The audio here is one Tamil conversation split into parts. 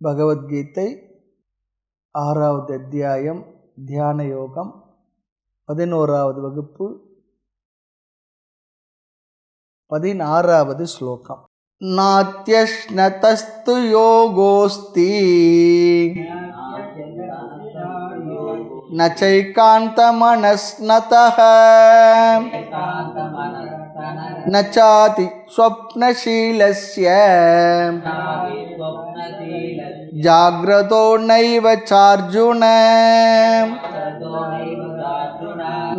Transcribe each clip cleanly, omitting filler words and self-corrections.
பகவத்கீதை 6வது அத்தியாயம் தியான யோகம் 11வது வகுப்பு 16வது ஸ்லோகம். நாத்யஷ்ணதஸ்து யோகோஸ்தி நச்சைகாந்தமனஸ்நதஹ நச்சாதி ஸ்வப்னசீலஸ்ய ஜாக்ரதோ நைவ சார்ஜுன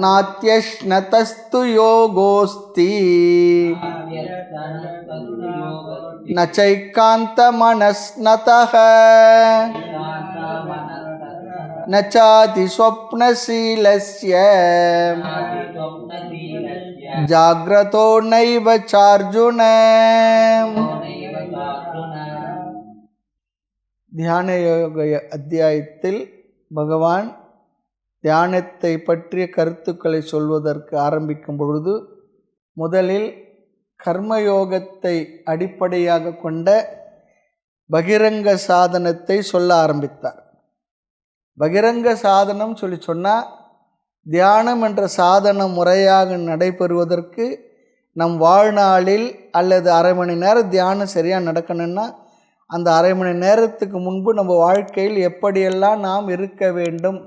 நாத்யஷ்ணதஸ்து யோகோஸ்தி நச்சைகாந்தமனஸ்நதஹ நச்சாதி ஸ்வப்னசீலஸ்ய ஜாக்ரதோ நைவ சார்ஜுன. தியான யோக அத்தியாயத்தில் பகவான் தியானத்தை பற்றிய கருத்துக்களை சொல்வதற்கு ஆரம்பிக்கும் பொழுது முதலில் கர்மயோகத்தை அடிப்படையாக கொண்ட பகிரங்க சாதனத்தை சொல்ல ஆரம்பித்தார். பகிரங்க சாதனம் சொன்னால் தியானம் என்ற சாதனம் முறையாக நடைபெறுவதற்கு நம் வாழ்நாளில் அல்லது அரை மணி நேரம் தியானம் சரியாக நடக்கணும்னா அந்த அரை மணி நேரத்துக்கு முன்பு நம்ம வாழ்க்கையில் எப்படியெல்லாம் நாம் இருக்க வேண்டும்,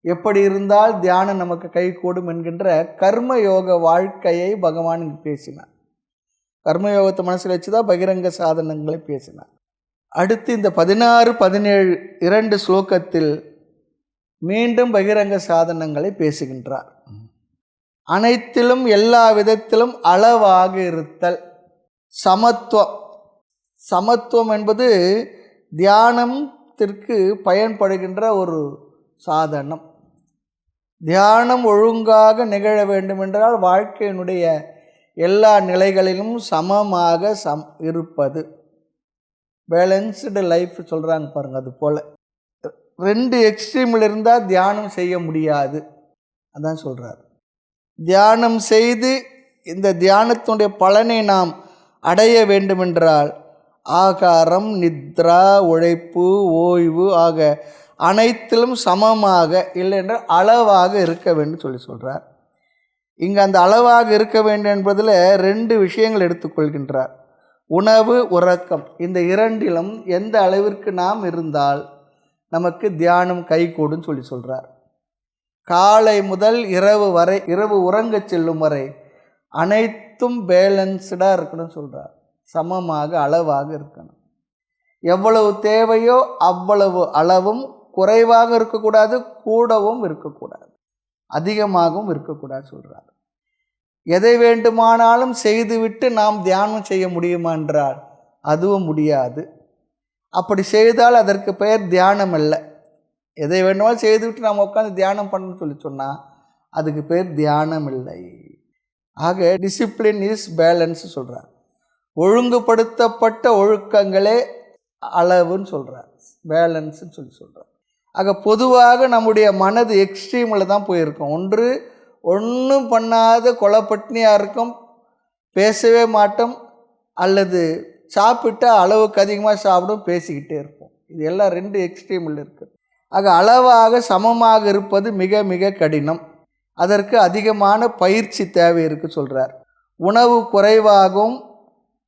எப்படி இருந்தால் தியானம் நமக்கு கைகூடும் என்கின்ற கர்மயோக வாழ்க்கையை பகவான் பேசினார். கர்மயோகத்தை மனசில் வச்சு தான் பகிரங்க சாதனங்களை பேசினார். அடுத்து இந்த 16, 17 2 ஸ்லோகத்தில் மீண்டும் பகிரங்க சாதனங்களை பேசுகின்றார். அனைத்திலும் எல்லா விதத்திலும் அளவாக இருத்தல், சமத்துவம். சமத்துவம் என்பது தியானத்திற்கு பயன்படுகின்ற ஒரு சாதனம். தியானம் ஒழுங்காக நிகழ வேண்டுமென்றால் வாழ்க்கையினுடைய எல்லா நிலைகளிலும் சமமாக இருப்பது, பேலன்ஸ்டு லைஃப் சொல்கிறாங்க பாருங்கள். அது போல் 2 எக்ஸ்ட்ரீமில் இருந்தால் தியானம் செய்ய முடியாது. அதான் சொல்கிறார். தியானம் செய்து இந்த தியானத்தினுடைய பலனை நாம் அடைய வேண்டுமென்றால் ஆகாரம், நித்ரா, உழைப்பு, ஓய்வு ஆக அனைத்திலும் சமமாக இல்லை என்றால் அளவாக இருக்க வேண்டும் சொல்கிறார். இங்கே அந்த அளவாக இருக்க வேண்டும் என்பதில் 2 விஷயங்கள் எடுத்துக்கொள்கின்றார். உணவு, உறக்கம். இந்த 2லும் எந்த அளவிற்கு நாம் இருந்தால் நமக்கு தியானம் கைகூடுன்னு சொல்கிறார். காலை முதல் இரவு வரை, இரவு உறங்க செல்லும் வரை அனைத்தும் பேலன்ஸ்டாக இருக்கணும்னு சொல்கிறார். சமமாக அளவாக இருக்கணும். எவ்வளவு தேவையோ அவ்வளவு அளவும், குறைவாக இருக்கக்கூடாது, கூடவும் இருக்கக்கூடாது, அதிகமாகவும் இருக்கக்கூடாது சொல்கிறார். எதை வேண்டுமானாலும் செய்துவிட்டு நாம் தியானம் செய்ய முடியுமா என்றால் அதுவும் முடியாது. அப்படி செய்தால் அதற்கு பெயர் தியானம் அல்ல. எதை வேண்டுமானாலும் செய்துவிட்டு நாம் உட்காந்து தியானம் பண்ணணும்னு சொன்னால் அதுக்கு பேர் தியானம் இல்லை. ஆக டிசிப்ளின் இஸ் பேலன்ஸ் சொல்கிறார். ஒழுங்குபடுத்தப்பட்ட ஒழுக்கங்களே அளவுன்னு சொல்கிறார், பேலன்ஸ்ன்னு சொல்கிறார். ஆக பொதுவாக நம்முடைய மனது எக்ஸ்ட்ரீமில் தான் போயிருக்கும். ஒன்றும் பண்ணாத கொலைப்பட்டினியாக இருக்கும், பேசவே மாட்டோம், அல்லது சாப்பிட்டா அளவுக்கு அதிகமாக சாப்பிடும், பேசிக்கிட்டே இருப்போம். இது எல்லாம் 2 எக்ஸ்ட்ரீமில் இருக்குது. ஆக அளவாக சமமாக இருப்பது மிக மிக கடினம். அதற்கு அதிகமான பயிற்சி தேவை இருக்குது சொல்கிறார். உணவு குறைவாகவும்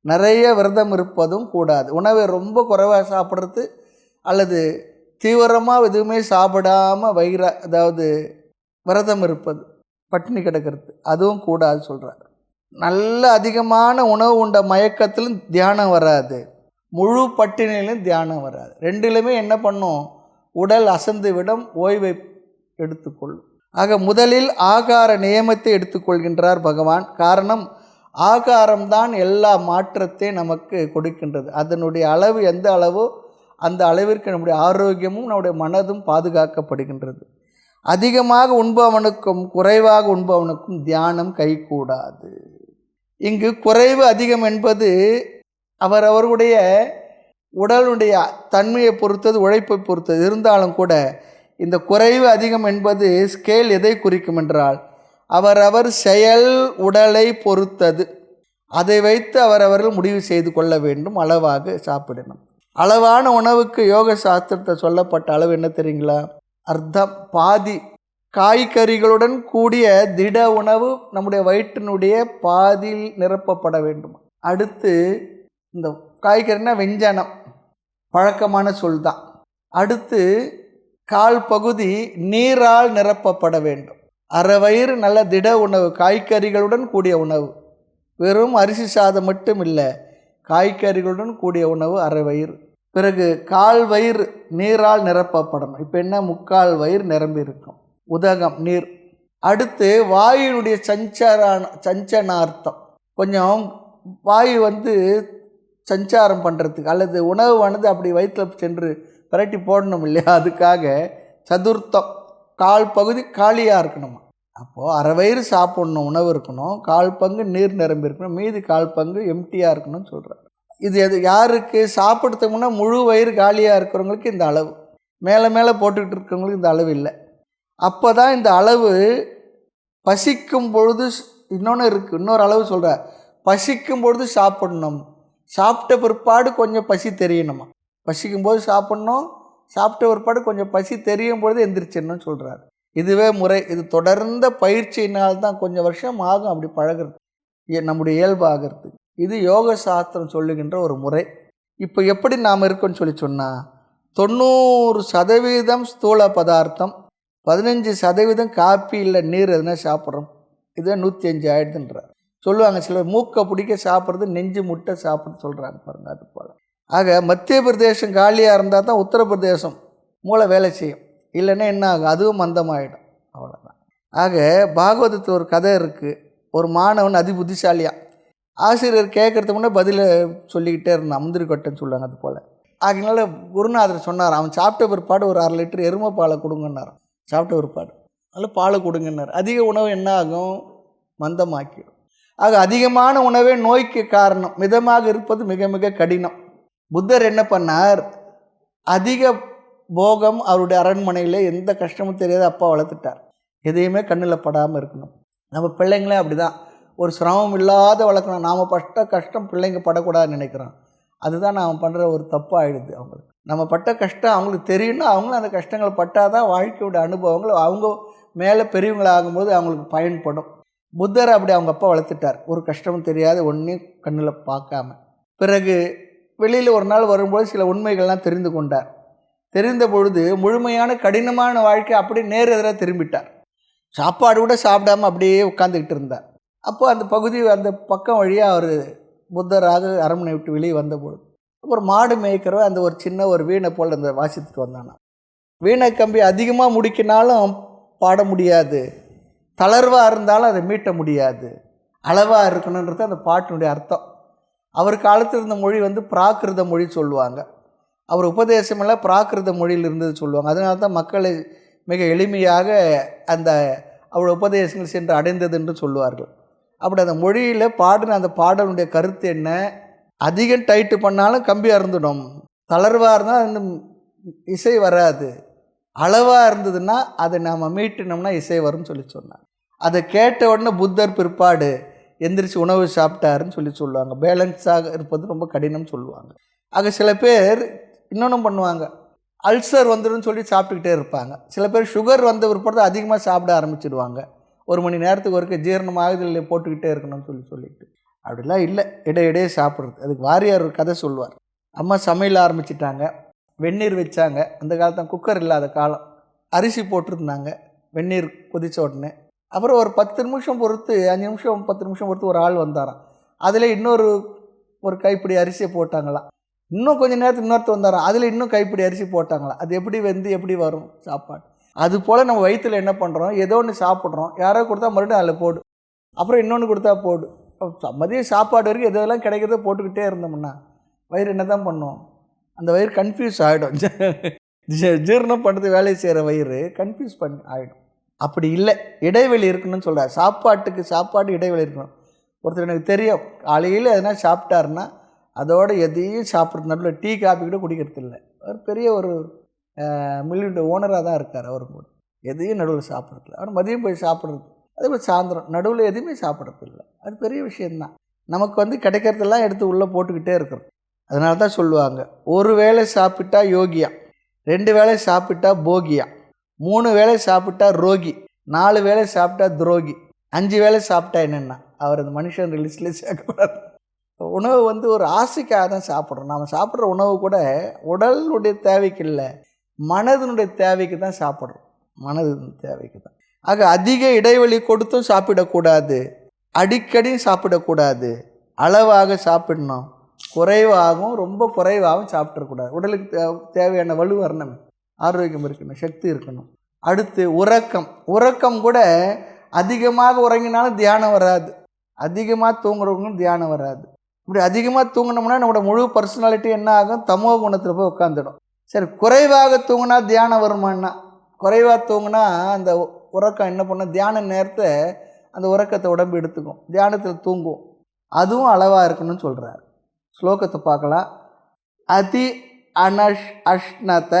நிறைய விரதம் இருப்பதும் கூடாது. உணவை ரொம்ப குறைவாக சாப்பிட்றது அல்லது தீவிரமாக எதுவுமே சாப்பிடாமல் அதாவது விரதம் இருப்பது, பட்டினி கிடக்கிறது, அதுவும் கூடாது சொல்கிறார். நல்ல அதிகமான உணவு உண்ட மயக்கத்திலும் தியானம் வராது, முழு பட்டினியிலும் தியானம் வராது. 2லுமே என்ன பண்ணும், உடல் அசந்து விடும், ஓய்வை எடுத்துக்கொள்ளும். ஆக முதலில் ஆகார நியமத்தை எடுத்துக்கொள்கின்றார் பகவான். காரணம், ஆகாரம்தான் எல்லா மாற்றத்தையும் நமக்கு கொடுக்கின்றது. அதனுடைய அளவு எந்த அளவோ அந்த அளவிற்கு நம்முடைய ஆரோக்கியமும் நம்முடைய மனதும் பாதுகாக்கப்படுகின்றது. அதிகமாக உண்பவனுக்கும் குறைவாக உண்பவனுக்கும் தியானம் கைகூடாது. இங்கு குறைவு அதிகம் என்பது அவரவருடைய உடலுடைய தன்மையை பொறுத்தது, உழைப்பை பொறுத்தது. இருந்தாலும் கூட இந்த குறைவு அதிகம் என்பது ஸ்கேல் எதை குறிக்கும் என்றால் அவரவர் செயல் உடலை பொறுத்தது. அதை வைத்து அவரவர்கள் முடிவு செய்து கொள்ள வேண்டும், அளவாக சாப்பிடணும். அளவான உணவுக்கு யோக சாஸ்திரத்தை சொல்லப்பட்ட அளவு என்ன தெரியுங்களா? அர்த்தம் பாதி. காய்கறிகளுடன் கூடிய திட உணவு நம்முடைய வயிற்றினுடைய பாதியில் நிரப்பப்பட வேண்டும். அடுத்து இந்த காய்கறினா வெஞ்சனம், பழக்கமான சொல் தான். அடுத்து கால் பகுதி நீரால் நிரப்பப்பட வேண்டும். அரை வயிறு நல்ல திட உணவு, காய்கறிகளுடன் கூடிய உணவு. வெறும் அரிசி சாதம் மட்டும் இல்லை, காய்கறிகளுடன் கூடிய உணவு அரை வயிறு. பிறகு கால் வயிறு நீரால் நிரப்பப்படணும். இப்போ என்ன, முக்கால் வயிறு நிரம்பி இருக்கும். உதகம் நீர். அடுத்து வாயுனுடைய சஞ்சனார்த்தம், கொஞ்சம் வாயு சஞ்சாரம் பண்ணுறதுக்கு அல்லது உணவானது அப்படி வயிற்றில் சென்று விரட்டி போடணும் இல்லையா, அதுக்காக சதுர்த்தம் கால் பகுதி காலியாக இருக்கணுமா. அப்போது அரை வயிறு சாப்பிட்ணும், உணவு இருக்கணும், கால் பங்கு நீர் நிரம்பி இருக்கணும், மீதி கால் பங்கு எம்டியாக இருக்கணும்னு சொல்கிறார். இது யாருக்கு? சாப்பிட்றதுக்கு முன்னே முழு வயிறு காலியாக இருக்கிறவங்களுக்கு இந்த அளவு, மேலே மேலே போட்டுக்கிட்டு இருக்கிறவங்களுக்கு இந்த அளவு இல்லை. அப்போ தான் இந்த அளவு பசிக்கும் பொழுது. இன்னொன்று இருக்குது, இன்னொரு அளவு சொல்கிறார், பசிக்கும் பொழுது சாப்பிட்ணும், சாப்பிட்ட பிற்பாடு கொஞ்சம் பசி தெரியணுமா. பசிக்கும்போது சாப்பிட்ணும், சாப்பிட்ட பிற்பாடு கொஞ்சம் பசி தெரியும் பொழுது எந்திரிச்சிடணும்னு சொல்கிறார். இதுவே முறை. இது தொடர்ந்த பயிற்சியினால்தான் கொஞ்சம் வருஷம் ஆகும் அப்படி பழகிறது, நம்முடைய இயல்பாகிறது. இது யோக சாஸ்திரம் சொல்லுகின்ற ஒரு முறை. இப்போ எப்படி நாம் இருக்கோன்னு சொன்னால் 90% ஸ்தூல பதார்த்தம், 15% காப்பி இல்லை நீர் எதுனா சாப்பிட்றோம். இதுதான் 105 ஆயிடுதுன்றார். சொல்லுவாங்க சிலர் மூக்கை பிடிக்க சாப்பிட்றது, நெஞ்சு முட்டை சாப்பிட்றது சொல்கிறாங்க பாருங்கள். அது போல் ஆக மத்திய பிரதேசம் காலியாக இருந்தால் தான் உத்தரப்பிரதேசம் மூளை வேலை செய்யும், இல்லைன்னா என்ன ஆகும், அதுவும் மந்தமாகிடும். அவ்வளோதான். ஆக பாகவதத்தில் ஒரு கதை இருக்குது. ஒரு மாணவன் அதி புத்திசாலியாக, ஆசிரியர் கேட்குறதுக்கு முன்னே பதிலை சொல்லிக்கிட்டே இருந்தான், முந்திரி கொட்டைன்னு சொல்லுவாங்க. அது போல் அதனால குருநாதர் சொன்னார், அவன் சாப்பிட்ட பிற்பாடு ஒரு 1/2 லிட்டர் எருமை பாலை கொடுங்கன்னார். சாப்பிட்ட பிற்பாடு அதில் பாலை கொடுங்கன்னார். அதிக உணவு என்ன ஆகும், மந்தமாக்கிடும். ஆக அதிகமான உணவே நோய்க்கு காரணம், மிதமாக இருப்பது மிக மிக கடினம். புத்தர் என்ன பண்ணார், அதிக போகம் அவருடைய அரண்மனையில் எந்த கஷ்டமும் தெரியாத அப்பா வளர்த்துட்டார். எதையுமே கண்ணில் படாமல் இருக்கணும். நம்ம பிள்ளைங்களே அப்படி தான், ஒரு சிரமம் இல்லாத வளர்க்கணும். நாம் பட்ட கஷ்டம் பிள்ளைங்க படக்கூடாதுன்னு நினைக்கிறோம். அதுதான் நாம் பண்ணுற ஒரு தப்பாகிடுது. அவங்களுக்கு நம்ம பட்ட கஷ்டம் அவங்களுக்கு தெரியும்னா அவங்களும் அந்த கஷ்டங்களை பட்டால் தான் வாழ்க்கையோட அனுபவங்கள் அவங்க மேலே பெரியவங்களாகும்போது அவங்களுக்கு பயன்படும். புத்தர் அப்படி அவங்க அப்பா வளர்த்துட்டார், ஒரு கஷ்டமும் தெரியாது, ஒன்றையும் கண்ணில் பார்க்காம. பிறகு வெளியில் ஒரு நாள் வரும்போது சில உண்மைகள்லாம் தெரிந்து கொண்டார். தெரிந்த பொழுது முழுமையான கடினமான வாழ்க்கை அப்படியே நேர் எதிராக திரும்பிட்டார். சாப்பாடு கூட சாப்பிடாமல் அப்படியே உட்காந்துக்கிட்டு இருந்தார். அப்போ அந்த பகுதி அந்த பக்கம் வழியாக அவர் புத்தராக அரண்மனை விட்டு வெளியே வந்தபொழுது அப்புறம் மாடு மேய்க்கிறவ அந்த ஒரு சின்ன ஒரு வீணை போல் அந்த வாசித்துட்டு வந்தானா. வீணை கம்பி அதிகமாக முடிக்கினாலும் பாட முடியாது, தளர்வாக இருந்தாலும் அதை மீட்ட முடியாது, அளவாக இருக்கணுன்றது அந்த பாட்டினுடைய அர்த்தம். அவர் காலத்தில் இருந்த மொழி பிராகிருத மொழி சொல்லுவாங்க. அவர் உபதேசமெல்லாம் பிராகிருத மொழியில் இருந்தது சொல்லுவாங்க. அதனால தான் மக்களை மிக எளிமையாக அந்த அவருடைய உபதேசங்கள் சென்று அடைந்தது என்று சொல்லுவார்கள். அப்படி அந்த மொழியில் பாடின அந்த பாடலுடைய கருத்து என்ன, அதிகம் டைட்டு பண்ணாலும் கம்பி அறுந்துடும், தளர்வாக இருந்தால் அந்த இசை வராது, அளவாக இருந்ததுன்னா அதை நாம் மீட்டினோம்னா இசை வரும்னு சொன்னார். அதை கேட்ட உடனே புத்தர் பிற்பாடு எந்திரிச்சு உணவு சாப்பிட்டாருன்னு சொல்லுவாங்க. பேலன்ஸாக இருப்பது ரொம்ப கடினம்னு சொல்லுவாங்க. ஆக சில பேர் இன்னொன்று பண்ணுவாங்க, அல்சர் வந்துடும் சொல்லி சாப்பிட்டுக்கிட்டே இருப்பாங்க. சில பேர் சுகர் வந்த பிற்பாடு அதிகமாக சாப்பிட ஆரம்பிச்சிடுவாங்க. 1 மணி நேரத்துக்கு ஒருக்க ஜீரணமாகுதல் போட்டுக்கிட்டே இருக்கணும்னு சொல்லிட்டு. அப்படிலாம் இல்லை, இடையிடையே சாப்பிட்றது. அதுக்கு வாரியார் ஒரு கதை சொல்லுவார். அம்மா சமையல் ஆரம்பிச்சிட்டாங்க, வெந்நீர் வச்சாங்க. அந்த காலத்தில் குக்கர் இல்லாத காலம், அரிசி போட்டிருந்தாங்க. வெந்நீர் கொதித்த உடனே அப்புறம் ஒரு 10 நிமிஷம் பொறுத்து, 5 நிமிஷம் 10 நிமிஷம் பொறுத்து ஒரு ஆள் வந்தாராம். அதில் இன்னொரு கைப்பிடி அரிசியை போட்டாங்களாம். இன்னும் கொஞ்சம் நேரத்துக்கு இன்னொருத்தர் வந்தாராம், அதில் இன்னும் கைப்பிடி அரிசி போட்டாங்களாம். அது எப்படி எப்படி வரும் சாப்பாடு? அதுபோல் நம்ம வயிற்றில் என்ன பண்ணுறோம், ஏதோ ஒன்று சாப்பிட்றோம், யாரோ கொடுத்தா மறுபடியும் அதில் போடு, அப்புறம் இன்னொன்று கொடுத்தா போடு. மதியம் சாப்பாடு வரைக்கும் எதெல்லாம் கிடைக்கிறதோ போட்டுக்கிட்டே இருந்தோம்னா வயிறு என்ன தான் பண்ணும், அந்த வயிறு கன்ஃபியூஸ் ஆகிடும். ஜீரணம் பண்ணுறது வேலையை செய்கிற வயிறு கன்ஃபியூஸ் ஆகிடும். அப்படி இல்லை, இடைவெளி இருக்கணும்னு சொல்கிறார். சாப்பாட்டுக்கு சாப்பாடு இடைவெளி இருக்கணும். ஒருத்தர் எனக்கு தெரியும், காலையில் எதனா சாப்பிட்டாருன்னா அதோடு எதையும் சாப்பிட்றது, நடுவில் டீ காஃபி கூட குடிக்கிறது இல்லை. அவர் பெரிய ஒரு மில்லுடைய ஓனராக தான் இருக்கார். அவர் கூட எதையும் நடுவில் சாப்பிட்றதில்ல. அவர் மதியம் போய் சாப்பிட்றது, அதே மாதிரி சாயந்தரம் நடுவில் எதுவுமே சாப்பிட்றது இல்லை. அது பெரிய விஷயந்தான். நமக்கு கிடைக்கிறதெல்லாம் எடுத்து உள்ளே போட்டுக்கிட்டே இருக்கிறோம். அதனால தான் சொல்லுவாங்க, ஒரு வேளை சாப்பிட்டா யோகியா, 2 வேளை சாப்பிட்டா போகியா, 3 வேளை சாப்பிட்டா ரோகி, 4 வேளை சாப்பிட்டா துரோகி, 5 வேளை சாப்பிட்டா என்னென்னா அவர் அந்த மனுஷன் லிஸ்ட்டில் சேர்க்கக்கூடாது. உணவு ஒரு ஆசைக்காக தான் சாப்பிட்றோம். நாம் சாப்பிட்ற உணவு கூட உடலுடைய தேவைக்கு இல்லை, மனதினுடைய தேவைக்கு தான் சாப்பிட்றோம். மனதின் தேவைக்கு தான். ஆக அதிக இடைவெளி கொடுத்தும் சாப்பிடக்கூடாது, அடிக்கடி சாப்பிடக்கூடாது, அளவாக சாப்பிடணும். குறைவாகவும் ரொம்ப குறைவாகவும் சாப்பிட்றக்கூடாது. உடலுக்கு தேவையான வலு வரணும், ஆரோக்கியம் இருக்கணும், சக்தி இருக்கணும். அடுத்து உறக்கம் கூட அதிகமாக உறங்கினாலும் தியானம் வராது, அதிகமாக தூங்குறவங்களும் தியானம் வராது. இப்படி அதிகமாக தூங்கினோம்னா நம்மளோட முழு பர்சனாலிட்டி என்ன ஆகும், தமோ குணத்தில் போய் உட்காந்துடும். சரி, குறைவாக தூங்கினா தியானம் வருமானா? குறைவாக தூங்கினா அந்த உறக்கம் என்ன பண்ணும், தியான நேரத்தை அந்த உறக்கத்தை உடம்பு எடுத்துக்கும், தியானத்தில் தூங்கும். அதுவும் அளவாக இருக்கணும்னு சொல்கிறார். ஸ்லோகத்தை பார்க்கலாம். அதி அஷ்ணத,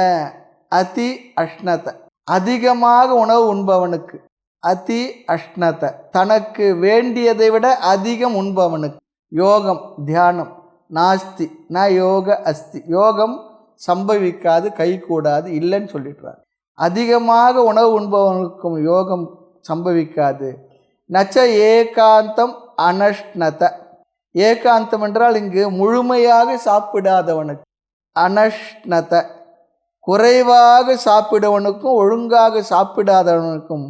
அதிகமாக உணவு உண்பவனுக்கு. அதி அஷ்ணத, தனக்கு வேண்டியதை விட அதிகம் உண்பவனுக்கு. யோகம் தியானம் நாஸ்தி ந யோக அஸ்தி, யோகம் சம்பவிக்காது, கைகூடாது, இல்லைன்னு சொல்லிடுறார். அதிகமாக உணவு உண்பவனுக்கும் யோகம் சம்பவிக்காது. நச்ச ஏகாந்தம் அனஷ்ணத, ஏகாந்தம் என்றால் இங்கு முழுமையாக சாப்பிடாதவனுக்கு. அனஷ்ணத, குறைவாக சாப்பிடுவனுக்கும் ஒழுங்காக சாப்பிடாதவனுக்கும்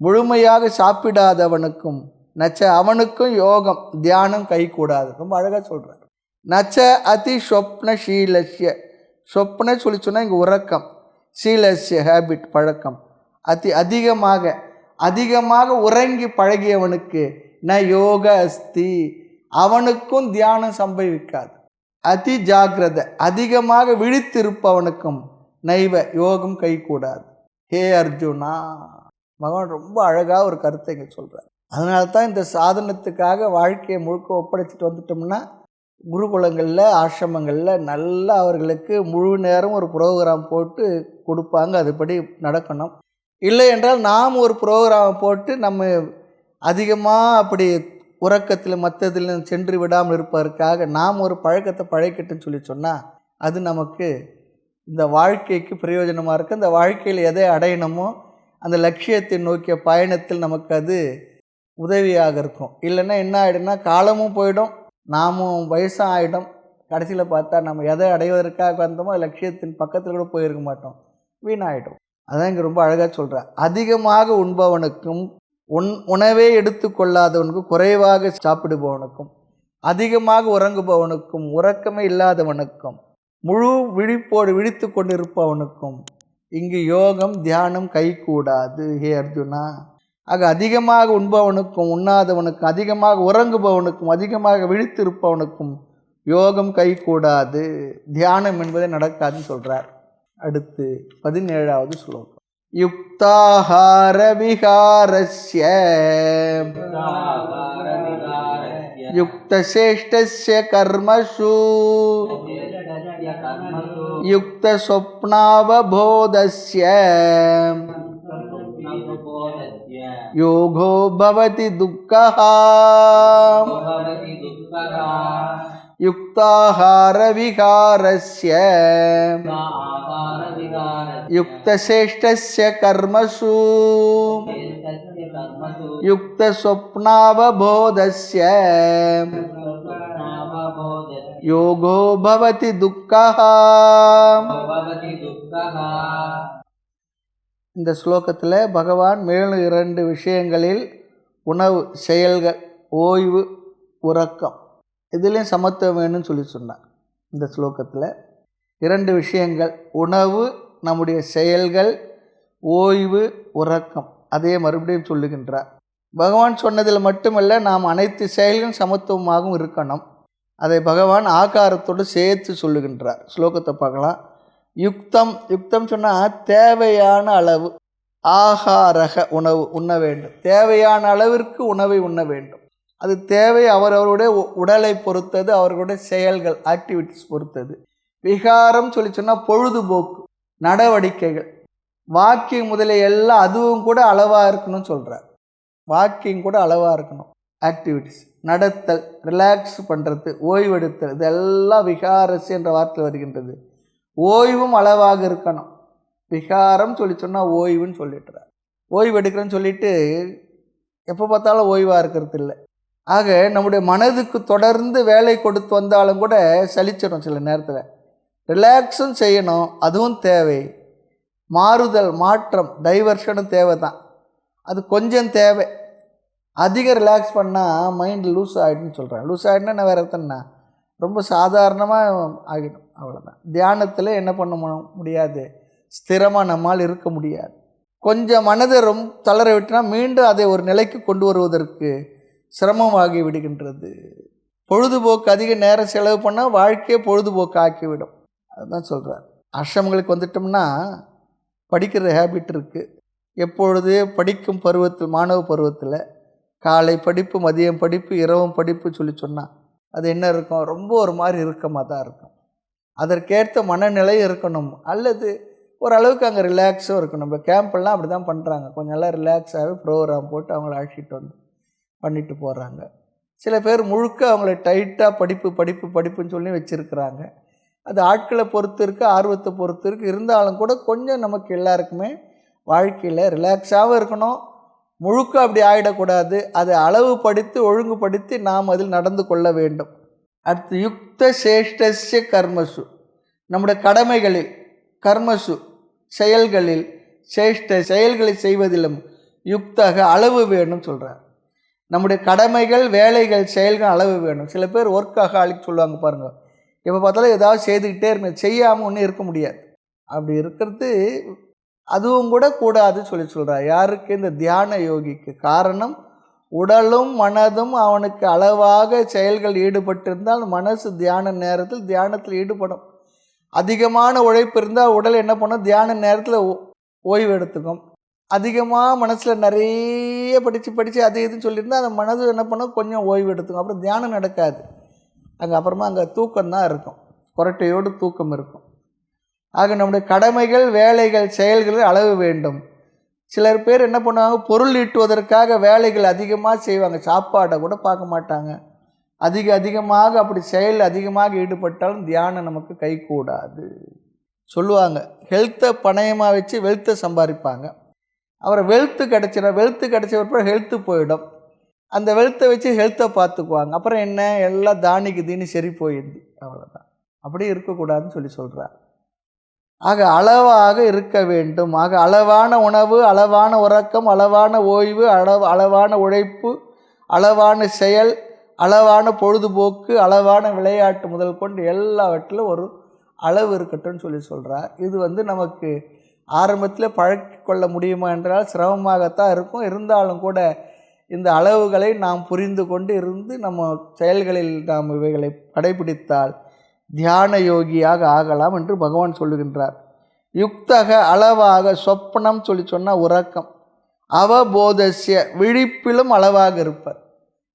முழுமையாக சாப்பிடாதவனுக்கும் நச்ச அவனுக்கும் யோகம் தியானம் கைகூடாது. ரொம்ப அழகாக சொல்கிறார். நச்ச அதி சொப்ன ஷீலஸ்ய, சொப்ன சொல்லி சொன்னால் இங்கே உறக்கம், சீலஸ்ய ஹேபிட் பழக்கம். அதிகமாக உறங்கி பழகியவனுக்கு ந யோக அஸ்தி, அவனுக்கும் தியானம் சம்பவிக்காது. அதி ஜாகிரத, அதிகமாக விழித்திருப்பவனுக்கும் நைவ யோகம் கைகூடாது. ஹே அர்ஜுனா, பகவான் ரொம்ப அழகாக ஒரு கருத்தை இங்கே சொல்கிறார். அதனால தான் இந்த சாதனத்துக்காக வாழ்க்கையை முழுக்க ஒப்படைச்சிட்டு வந்துட்டோம்னா குருகுலங்களில் ஆசிரமங்களில் நல்லா அவர்களுக்கு முழு நேரம் ஒரு ப்ரோக்ராம் போட்டு கொடுப்பாங்க, அதுபடி நடக்கணும். இல்லை என்றால் நாம் ஒரு ப்ரோக்ராம் போட்டு நம்ம அதிகமாக அப்படி உறக்கத்தில் மற்றதில் சென்று விடாமல் இருப்பதற்காக நாம் ஒரு பழக்கத்தை பழக்கட்டுன்னு சொல்லி சொன்னால் அது நமக்கு இந்த வாழ்க்கைக்கு பிரயோஜனமாக இருக்குது. இந்த வாழ்க்கையில் எதை அடையணுமோ அந்த லட்சியத்தை நோக்கிய பயணத்தில் நமக்கு அது உதவியாக இருக்கும். இல்லைன்னா என்ன ஆகிடும்னா காலமும் போயிடும், நாமும் வயசாக ஆகிடும். கடைசியில் பார்த்தா நம்ம எதை அடைவதற்காக வந்தோமோ லட்சியத்தின் பக்கத்தில் கூட போயிருக்க மாட்டோம், வீணாகிடும். அதான் இங்கே ரொம்ப அழகாக சொல்கிறேன். அதிகமாக உண்பவனுக்கும் உணவே எடுத்து கொள்ளாதவனுக்கும், குறைவாக சாப்பிடுபவனுக்கும், அதிகமாக உறங்குபவனுக்கும், உறக்கமே இல்லாதவனுக்கும், முழு விழிப்போடு விழித்து கொண்டிருப்பவனுக்கும் இங்கு யோகம் தியானம் கைகூடாது. ஹே அர்ஜுனா, ஆக அதிகமாக உண்பவனுக்கும் உண்ணாதவனுக்கும், அதிகமாக உறங்குபவனுக்கும், அதிகமாக விழித்திருப்பவனுக்கும் யோகம் கைகூடாது, தியானம் என்பதை நடக்காதுன்னு சொல்கிறார். அடுத்து 17வது ஸ்லோகம். யுக்தாஹார விஹாரஸ்ய யுக்தசேஷ்டஸ்ய கர்மசு யுக்தஸ்வப்னாவபோதஸ்ய யோகோ பவதி துக்கஹ. யுக்தாஹார விஹாரஸ்ய யுக்தசேஷ்டஸ்ய கர்மசு யுக்தஸ்வப்னாவபோதஸ்ய யோகோ பவதி துக்கஹ. இந்த ஸ்லோகத்தில் பகவான் மேலும் 2 விஷயங்களில் உணவு, செயல்கள், ஓய்வு, உறக்கம், இதுலேயும் சமத்துவம் வேணும்னு சொல்லி சொன்னார். இந்த ஸ்லோகத்தில் 2 விஷயங்கள், உணவு, நம்முடைய செயல்கள், ஓய்வு, உறக்கம், அதே மறுபடியும் சொல்லுகின்றார். பகவான் சொன்னதில் மட்டுமல்ல, நாம் அனைத்து செயல்களும் சமத்துவமாகவும் இருக்கணும். அதை பகவான் ஆகாரத்தோடு சேர்த்து சொல்லுகின்றார். ஸ்லோகத்தை பார்க்கலாம். யுக்தம் சொன்னால் தேவையான அளவு, ஆகாரக உணவு உண்ண வேண்டும், தேவையான அளவிற்கு உணவை உண்ண வேண்டும். அது தேவை அவரவருடைய உடலை பொறுத்தது, அவர்களுடைய செயல்கள் ஆக்டிவிட்டிஸ் பொறுத்தது. விகாரம் சொல்லி சொன்னால் பொழுதுபோக்கு நடவடிக்கைகள், வாக்கிங் முதலிய எல்லாம் அதுவும் கூட அளவாக இருக்கணும்னு சொல்கிறார். வாக்கிங் கூட அளவாக இருக்கணும், ஆக்டிவிட்டிஸ் நடத்தல், ரிலாக்ஸ் பண்ணுறது, ஓய்வெடுத்தல், இதெல்லாம் விகாரசி என்ற வார்த்தை வருகின்றது. ஓய்வும் அளவாக இருக்கணும். விகாரம் சொல்லி சொன்னால் ஓய்வுன்னு சொல்லிட்டுறார். ஓய்வு எடுக்கிறேன்னு சொல்லிட்டு எப்போ பார்த்தாலும் ஓய்வாக இருக்கிறது இல்லை. ஆக நம்முடைய மனதுக்கு தொடர்ந்து வேலை கொடுத்து வந்தாலும் கூட சலிச்சிடும் சில நேரத்தில். ரிலாக்ஸும் செய்யணும், அதுவும் தேவை. மாறுதல், மாற்றம், டைவர்ஷனும் தேவை தான். அது கொஞ்சம் தேவை. அதிகம் ரிலாக்ஸ் பண்ணால் மைண்ட் லூஸ் ஆகிடுன்னு சொல்கிறேன். லூஸ் ஆகிடுன்னா வேறு எத்தனை ரொம்ப சாதாரணமாக ஆகிடும், அவ்வளோதான். தியானத்தில் என்ன பண்ண முடியாது, ஸ்திரமாக நம்மால் இருக்க முடியாது. கொஞ்சம் மனதை ரொம்ப தளர விட்டுனா மீண்டும் அதை ஒரு நிலைக்கு கொண்டு வருவதற்கு சிரமமாகி விடுகின்றது. பொழுதுபோக்கு அதிக நேரம் செலவு பண்ணால் வாழ்க்கையை பொழுதுபோக்கு ஆக்கிவிடும். அதுதான் சொல்கிறார். ஆசிரமங்களுக்கு வந்துட்டோம்னா படிக்கிற ஹேபிட் இருக்குது. எப்பொழுது படிக்கும் பருவத்தில், மாணவ பருவத்தில் காலை படிப்பு, மதியம் படிப்பு, இரவும் படிப்பு சொல்லி சொன்னால் அது என்ன இருக்கும், ரொம்ப ஒரு மாதிரி இறுக்கமாக தான் இருக்கும். அதற்கேற்ற மனநிலை இருக்கணும், அல்லது ஓரளவுக்கு அங்கே ரிலாக்ஸும் இருக்கணும். நம்ம கேம்பெல்லாம் அப்படி தான் பண்ணுறாங்க. கொஞ்சம் நல்லா ரிலாக்ஸாகவே ப்ரோக்ராம் போட்டு அவங்கள அழைச்சிட்டு வந்து பண்ணிட்டு போகிறாங்க. சில பேர் முழுக்க அவங்கள டைட்டாக படிப்பு படிப்பு படிப்புன்னு சொல்லி வச்சுருக்கிறாங்க. அது ஆட்களை பொறுத்து இருக்குது, ஆர்வத்தை பொறுத்து இருக்குது. இருந்தாலும் கூட கொஞ்சம் நமக்கு எல்லாருக்குமே வாழ்க்கையில் ரிலாக்ஸாகவும் இருக்கணும். முழுக்க அப்படி ஆகிடக்கூடாது. அதை அளவுபடுத்தி ஒழுங்குபடுத்தி நாம் அதில் நடந்து கொள்ள வேண்டும். அடுத்து யுக்த சேஷ்டஸ்ய கர்மசு, நம்முடைய கடமைகளில், கர்மசு செயல்களில், சேஷ்ட செயல்களை செய்வதிலும் யுக்தக அளவு வேணும் சொல்கிறார். நம்முடைய கடமைகள், வேலைகள், செயல்கள் அளவு வேணும். சில பேர் ஒர்க்காகாலிக் சொல்லுவாங்க பாருங்கள். எப்போ பார்த்தாலும் ஏதாவது செய்துக்கிட்டே இருக்கணும், செய்யாமல் ஒன்றும் இருக்க முடியாது. அப்படி இருக்கிறது அதுவும் கூட கூடாது சொல்லி சொல்கிறார். யாருக்கு? இந்த தியான யோகிக்கு. காரணம், உடலும் மனதும் அவனுக்கு அளவாக செயல்கள் ஈடுபட்டிருந்தால் மனசு தியான நேரத்தில் தியானத்தில் ஈடுபடும். அதிகமான உழைப்பு இருந்தால் உடல் என்ன பண்ணும், தியான நேரத்தில் ஓய்வு எடுத்துக்கும். அதிகமாக மனசில் நிறைய படித்து அது இதுன்னு சொல்லியிருந்தால் அந்த மனது என்ன பண்ணும், கொஞ்சம் ஓய்வு எடுத்துக்கும். அப்புறம் தியானம் நடக்காது. அப்புறமா அங்கே தூக்கம்தான் இருக்கும், கொரட்டையோடு தூக்கம் இருக்கும். ஆக நம்முடைய கடமைகள், வேலைகள், செயல்களில் அளவு வேண்டும். சிலர் பேர் என்ன பண்ணுவாங்க, பொருள் ஈட்டுவதற்காக வேலைகள் அதிகமாக செய்வாங்க, சாப்பாடை கூட பார்க்க மாட்டாங்க. அதிகமாக அப்படி செயல் அதிகமாக ஈடுபட்டாலும் தியானம் நமக்கு கை கூடாது சொல்லுவாங்க. ஹெல்த்தை பணயமாக வச்சு வெல்த்தை சம்பாதிப்பாங்க. அப்புறம் வெல்த்து கிடைச்ச பிறகு ஹெல்த்து போயிடும். அந்த வெல்த்தை வச்சு ஹெல்த்தை பார்த்துக்குவாங்க. அப்புறம் என்ன, எல்லாம் தானிக்கு தீனி சரி போயிடுது, அவ்வளோதான். அப்படி இருக்கக்கூடாதுன்னு சொல்லி சொல்கிறார். ஆக அளவாக இருக்க வேண்டும். ஆக அளவான உணவு, அளவான உறக்கம், அளவான ஓய்வு, அளவான உழைப்பு, அளவான செயல், அளவான பொழுதுபோக்கு, அளவான விளையாட்டு முதல் கொண்டு எல்லாவற்றிலும் ஒரு அளவு இருக்கட்டும்னு சொல்லி சொல்கிறார். இது நமக்கு ஆரம்பத்தில் பழக்கிக்கொள்ள முடியுமா என்றால் சிரமமாகத்தான் இருக்கும். இருந்தாலும் கூட இந்த அளவுகளை நாம் புரிந்து கொண்டு இருந்து நம்ம செயல்களில் நாம் இவைகளை கடைபிடித்தால் தியான யோகியாக ஆகலாம் என்று பகவான் சொல்லுகின்றார். யுக்தக அளவாக, சொப்பனம் சொல்லி சொன்னால் உறக்கம், அவபோதஸ்ய விழிப்பிலும் அளவாக இருப்பார்.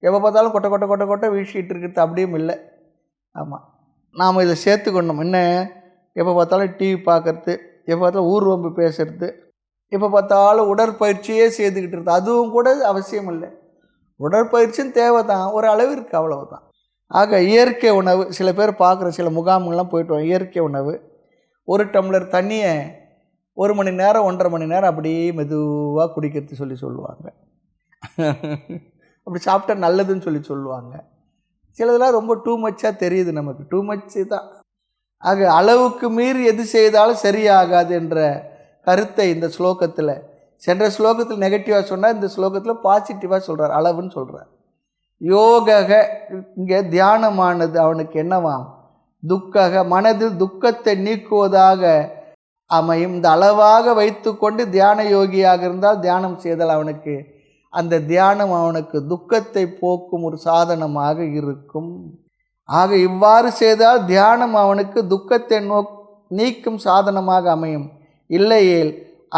எப்போ பார்த்தாலும் கொட்டை வீழ்ச்சிட்டு இருக்கிறது அப்படியும் இல்லை. ஆமாம், நாம் இதை சேர்த்துக்கணும். என்ன, எப்போ பார்த்தாலும் டிவி பார்க்குறது, எப்போ பார்த்தாலும் ஊர்வம்பு பேசுறது, எப்போ பார்த்தாலும் உடற்பயிற்சியே செய்துக்கிட்டு இருக்குது, அதுவும் கூட அவசியம் இல்லை. உடற்பயிற்சியும் தேவை தான், ஒரு அளவு இருக்குது, அவ்வளவுதான். ஆக இயற்கை உணவு, சில பேர் பார்க்குற சில முகாம்கள்லாம் போய்ட்டு வரோம். இயற்கை உணவு, ஒரு டம்ளர் தண்ணியை 1 மணி நேரம் 1.5 மணி நேரம் அப்படியே மெதுவாக குடிக்கிறது சொல்லுவாங்க. அப்படி சாப்பிட்டா நல்லதுன்னு சொல்லுவாங்க. சிலதெல்லாம் ரொம்ப டூ மச்சாக தெரியுது, நமக்கு டூ மச்சு தான். ஆக அளவுக்கு மீறி எது செய்தாலும் சரியாகாது என்ற கருத்தை இந்த ஸ்லோகத்தில், சென்ற ஸ்லோகத்தில் நெகட்டிவாக சொன்னால் இந்த ஸ்லோகத்தில் பாசிட்டிவாக சொல்கிறார், அளவுன்னு சொல்கிறார். யோகக, இங்கே தியானமானது அவனுக்கு என்னவாம், துக்கக, மனதில் துக்கத்தை நீக்குவதாக அமையும். இந்த அளவாக வைத்து கொண்டு தியான யோகியாக இருந்தால் தியானம் செய்தால் அவனுக்கு அந்த தியானம் அவனுக்கு துக்கத்தை போக்கும் ஒரு சாதனமாக இருக்கும். ஆக இவ்வாறு செய்தால் தியானம் அவனுக்கு துக்கத்தை நீக்கும் சாதனமாக அமையும். இல்லையேல்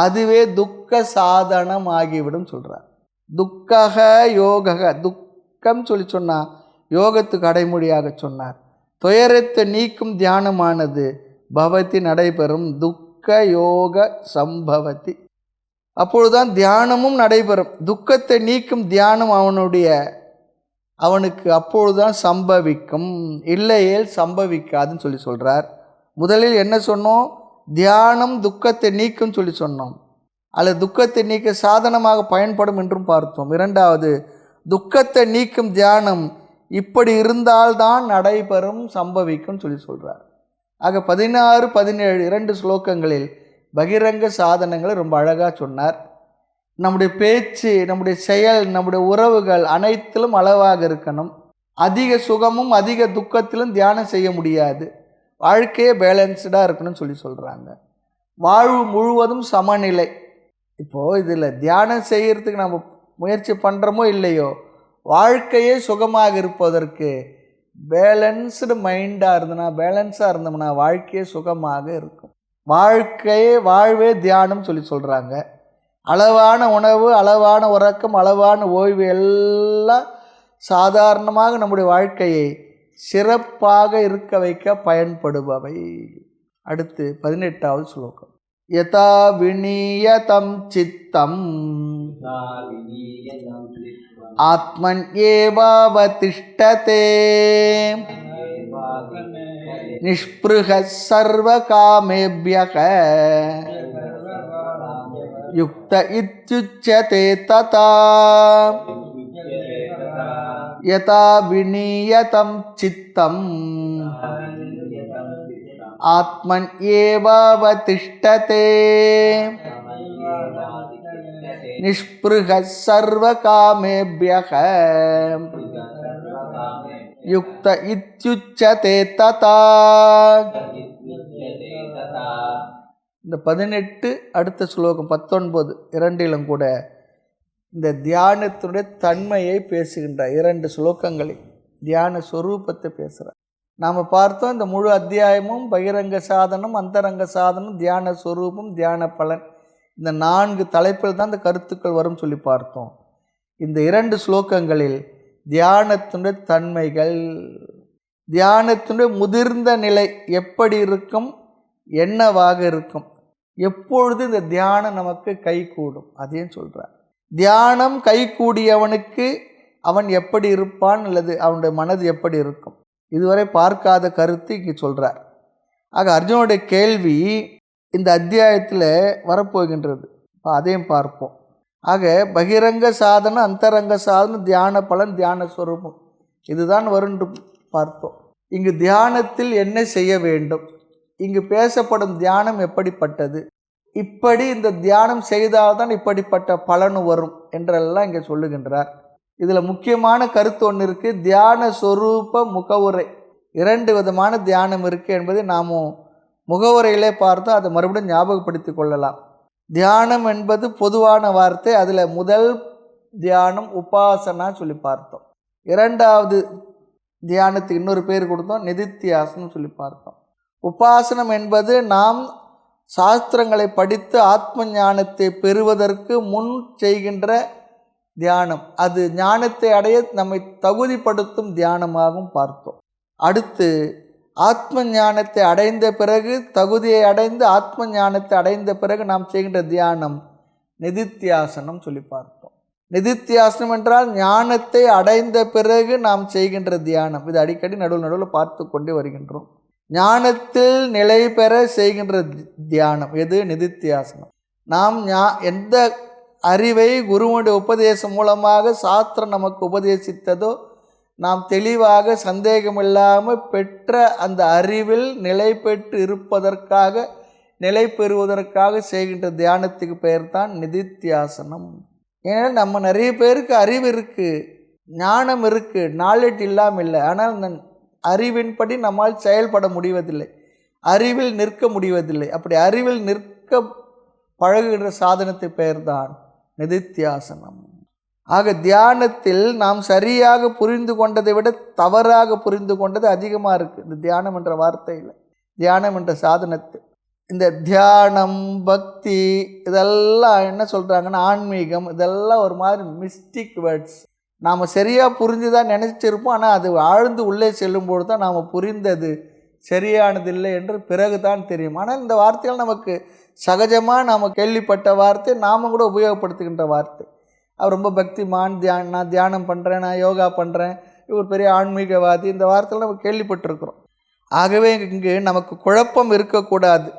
அதுவே துக்க சாதனம் ஆகிவிடும் சொல்கிறார். துக்கக யோகக, துக்கம் சொல்லி சொன்னால் யோகத்துக்கு அடைமொழியாக சொன்னார். துயரத்தை நீக்கும் தியானமானது பவதி நடைபெறும், துக்க யோக சம்பவதி. அப்பொழுதுதான் தியானமும் நடைபெறும். துக்கத்தை நீக்கும் தியானம் அவனுடைய அவனுக்கு அப்பொழுதுதான் சம்பவிக்கும், இல்லையேல் சம்பவிக்காதுன்னு சொல்லி சொல்கிறார். முதலில் என்ன சொன்னோம்? தியானம் துக்கத்தை நீக்கும் சொல்லி சொன்னோம். அல்லது துக்கத்தை நீக்க சாதனமாக பயன்படும் என்றும் பார்த்தோம். இரண்டாவது, துக்கத்தை நீக்கும் தியானம் இப்படி இருந்தால்தான் நடைபெறும், சம்பவிக்கும் சொல்லி சொல்கிறார். ஆக 16, 17 2 ஸ்லோகங்களில் பகிரங்க சாதனங்களை ரொம்ப அழகாக சொன்னார். நம்முடைய பேச்சு, நம்முடைய செயல், நம்முடைய உறவுகள் அனைத்திலும் அளவாக இருக்கணும். அதிக சுகமும் அதிக துக்கத்திலும் தியானம் செய்ய முடியாது. வாழ்க்கையே பேலன்ஸ்டாக இருக்கணும்னு சொல்லி சொல்கிறாங்க. வாழ்வு முழுவதும் சமநிலை. இப்போது இதில் தியானம் செய்கிறதுக்கு நம்ம முயற்சி பண்ணுறோமோ இல்லையோ, வாழ்க்கையே சுகமாக இருப்பதற்கு பேலன்ஸ்டு மைண்டாக பேலன்ஸாக இருந்தோம்னா வாழ்க்கையே சுகமாக இருக்கும். வாழ்வே தியானம் சொல்லி சொல்கிறாங்க. அளவான உணவு, அளவான உறக்கம், அளவான ஓய்வு எல்லாம் சாதாரணமாக நம்முடைய வாழ்க்கையை சிறப்பாக இருக்க வைக்க பயன்படுபவை. அடுத்து 18வது ஸ்லோகம். யதா விநியதம் சித்தம் ஆத்மன் ஏவாவதிஷ்டதே நிஷ்பிருஹ சர்வ காமேப்யக யுக்த இத்யுச்யதே ததா. யதா விநியதம் சித்தம் ஆத்மன் ஏவாவதிஷ்டதே நிஷ்பிருஹ சர்வ காமேப்யக யுக்த இத்யுச்யதே ததா. இந்த 18 அடுத்த ஸ்லோகம் 19 இரண்டிலும் கூட இந்த தியானத்தினுடைய தன்மையை பேசுகின்ற 2 ஸ்லோகங்களில் தியான சொரூபத்தை பேசுகிறார். நாம் பார்த்தோம், இந்த முழு அத்தியாயமும் பகிரங்க சாதனம், அந்தரங்க சாதனம், தியான சொரூபம், தியான பலன், இந்த 4 தலைப்பில் தான் இந்த கருத்துக்கள் வரும் சொல்லி பார்த்தோம். இந்த 2 ஸ்லோகங்களில் தியானத்தினுடைய தன்மைகள், தியானத்தினுடைய முதிர்ந்த நிலை எப்படி இருக்கும், என்னவாக இருக்கும், எப்பொழுது இந்த தியானம் நமக்கு கைகூடும் அதையும் சொல்கிறார். தியானம் கைகூடியவனுக்கு அவன் எப்படி இருப்பான், அல்லது அவனுடைய மனது எப்படி இருக்கும், இதுவரை பார்க்காத கருத்து இங்கே சொல்கிறார். ஆக அர்ஜுனுடைய கேள்வி இந்த அத்தியாயத்தில் வரப்போகின்றது, அதையும் பார்ப்போம். ஆக பகிரங்க சாதனம், அந்தரங்க சாதனம், தியான பலன், தியான ஸ்வரூபம், இதுதான் வரும் பார்த்தோம். இங்கு தியானத்தில் என்ன செய்ய வேண்டும், இங்கு பேசப்படும் தியானம் எப்படிப்பட்டது, இப்படி இந்த தியானம் செய்தால்தான் இப்படிப்பட்ட பலனு வரும் என்றெல்லாம் இங்கே சொல்லுகின்றார். இதில் முக்கியமான கருத்து ஒன்று இருக்குது. தியான சொரூப முகவுரை, 2 விதமான தியானம் இருக்குது என்பதை நாம் முகவுரையிலே பார்த்தோம். அதை மறுபடியும் ஞாபகப்படுத்தி கொள்ளலாம். தியானம் என்பது பொதுவான வார்த்தை. அதில் முதல் தியானம் உபாசனா சொல்லி பார்த்தோம். 2வது தியானத்துக்கு இன்னொரு பேர் கொடுத்தோம், நிதித்தியாசனம் சொல்லி பார்த்தோம். உபாசனம் என்பது நாம் சாஸ்திரங்களை படித்து ஆத்ம ஞானத்தை பெறுவதற்கு முன் செய்கின்ற தியானம். அது ஞானத்தை அடைய நம்மை தகுதிப்படுத்தும் தியானமாகவும் பார்த்தோம். அடுத்து ஆத்ம ஞானத்தை அடைந்த பிறகு, தகுதியை அடைந்து ஆத்ம ஞானத்தை அடைந்த பிறகு நாம் செய்கின்ற தியானம் நிதித்தியாசனம் சொல்லி பார்த்தோம். நிதித்தியாசனம் என்றால் ஞானத்தை அடைந்த பிறகு நாம் செய்கின்ற தியானம். இது அடிக்கடி நடுவில் பார்த்து கொண்டே வருகின்றோம். ஞானத்தில் நிலை பெற செய்கின்ற தியானம் எது? நிதித்தியாசனம். நாம் எந்த அறிவை குருவுடைய உபதேசம் மூலமாக சாஸ்திரம் நமக்கு உபதேசித்ததோ, நாம் தெளிவாக சந்தேகமில்லாமல் பெற்ற அந்த அறிவில் நிலை பெற்று இருப்பதற்காக, நிலை பெறுவதற்காக செய்கின்ற தியானத்துக்கு பெயர் தான் நிதித்தியாசனம். ஏன்னா நம்ம நிறைய பேருக்கு அறிவு இருக்குது, ஞானம் இருக்குது, நாலேஜ் இல்லாமல் இல்லை. ஆனால் அந்த அறிவின்படி நம்மால் செயல்பட முடிவதில்லை, அறிவில் நிற்க முடிவதில்லை. அப்படி அறிவில் நிற்க பழகுகின்ற சாதனத்தை பெயர் தான் நிதித்தியாசனம். ஆக தியானத்தில் நாம் சரியாக புரிந்து கொண்டதை விட தவறாக புரிந்து கொண்டது அதிகமாக இருக்குது இந்த தியானம் என்ற வார்த்தையில், தியானம் என்ற சாதனத்தை. இந்த தியானம், பக்தி, இதெல்லாம் என்ன சொல்கிறாங்கன்னா ஆன்மீகம், இதெல்லாம் ஒரு மாதிரி மிஸ்டிக் வேர்ட்ஸ். நாம் சரியாக புரிஞ்சு தான் நினச்சிருப்போம். ஆனால் அது ஆழ்ந்து உள்ளே செல்லும்போது தான் நாம் புரிந்தது சரியானதில்லை என்று பிறகு தான் தெரியும். ஆனால் இந்த வார்த்தைகள் நமக்கு சகஜமாக நாம் கேள்விப்பட்ட வார்த்தை, நாம் கூட உபயோகப்படுத்துகின்ற வார்த்தை. அவர் ரொம்ப பக்திமான், நான் தியானம் பண்ணுறேன், நான் யோகா பண்ணுறேன், ஒரு பெரிய ஆன்மீகவாதி, இந்த வார்த்தையில் நம்ம கேள்விப்பட்டிருக்கிறோம். ஆகவே இங்கு நமக்கு குழப்பம் இருக்கக்கூடாது.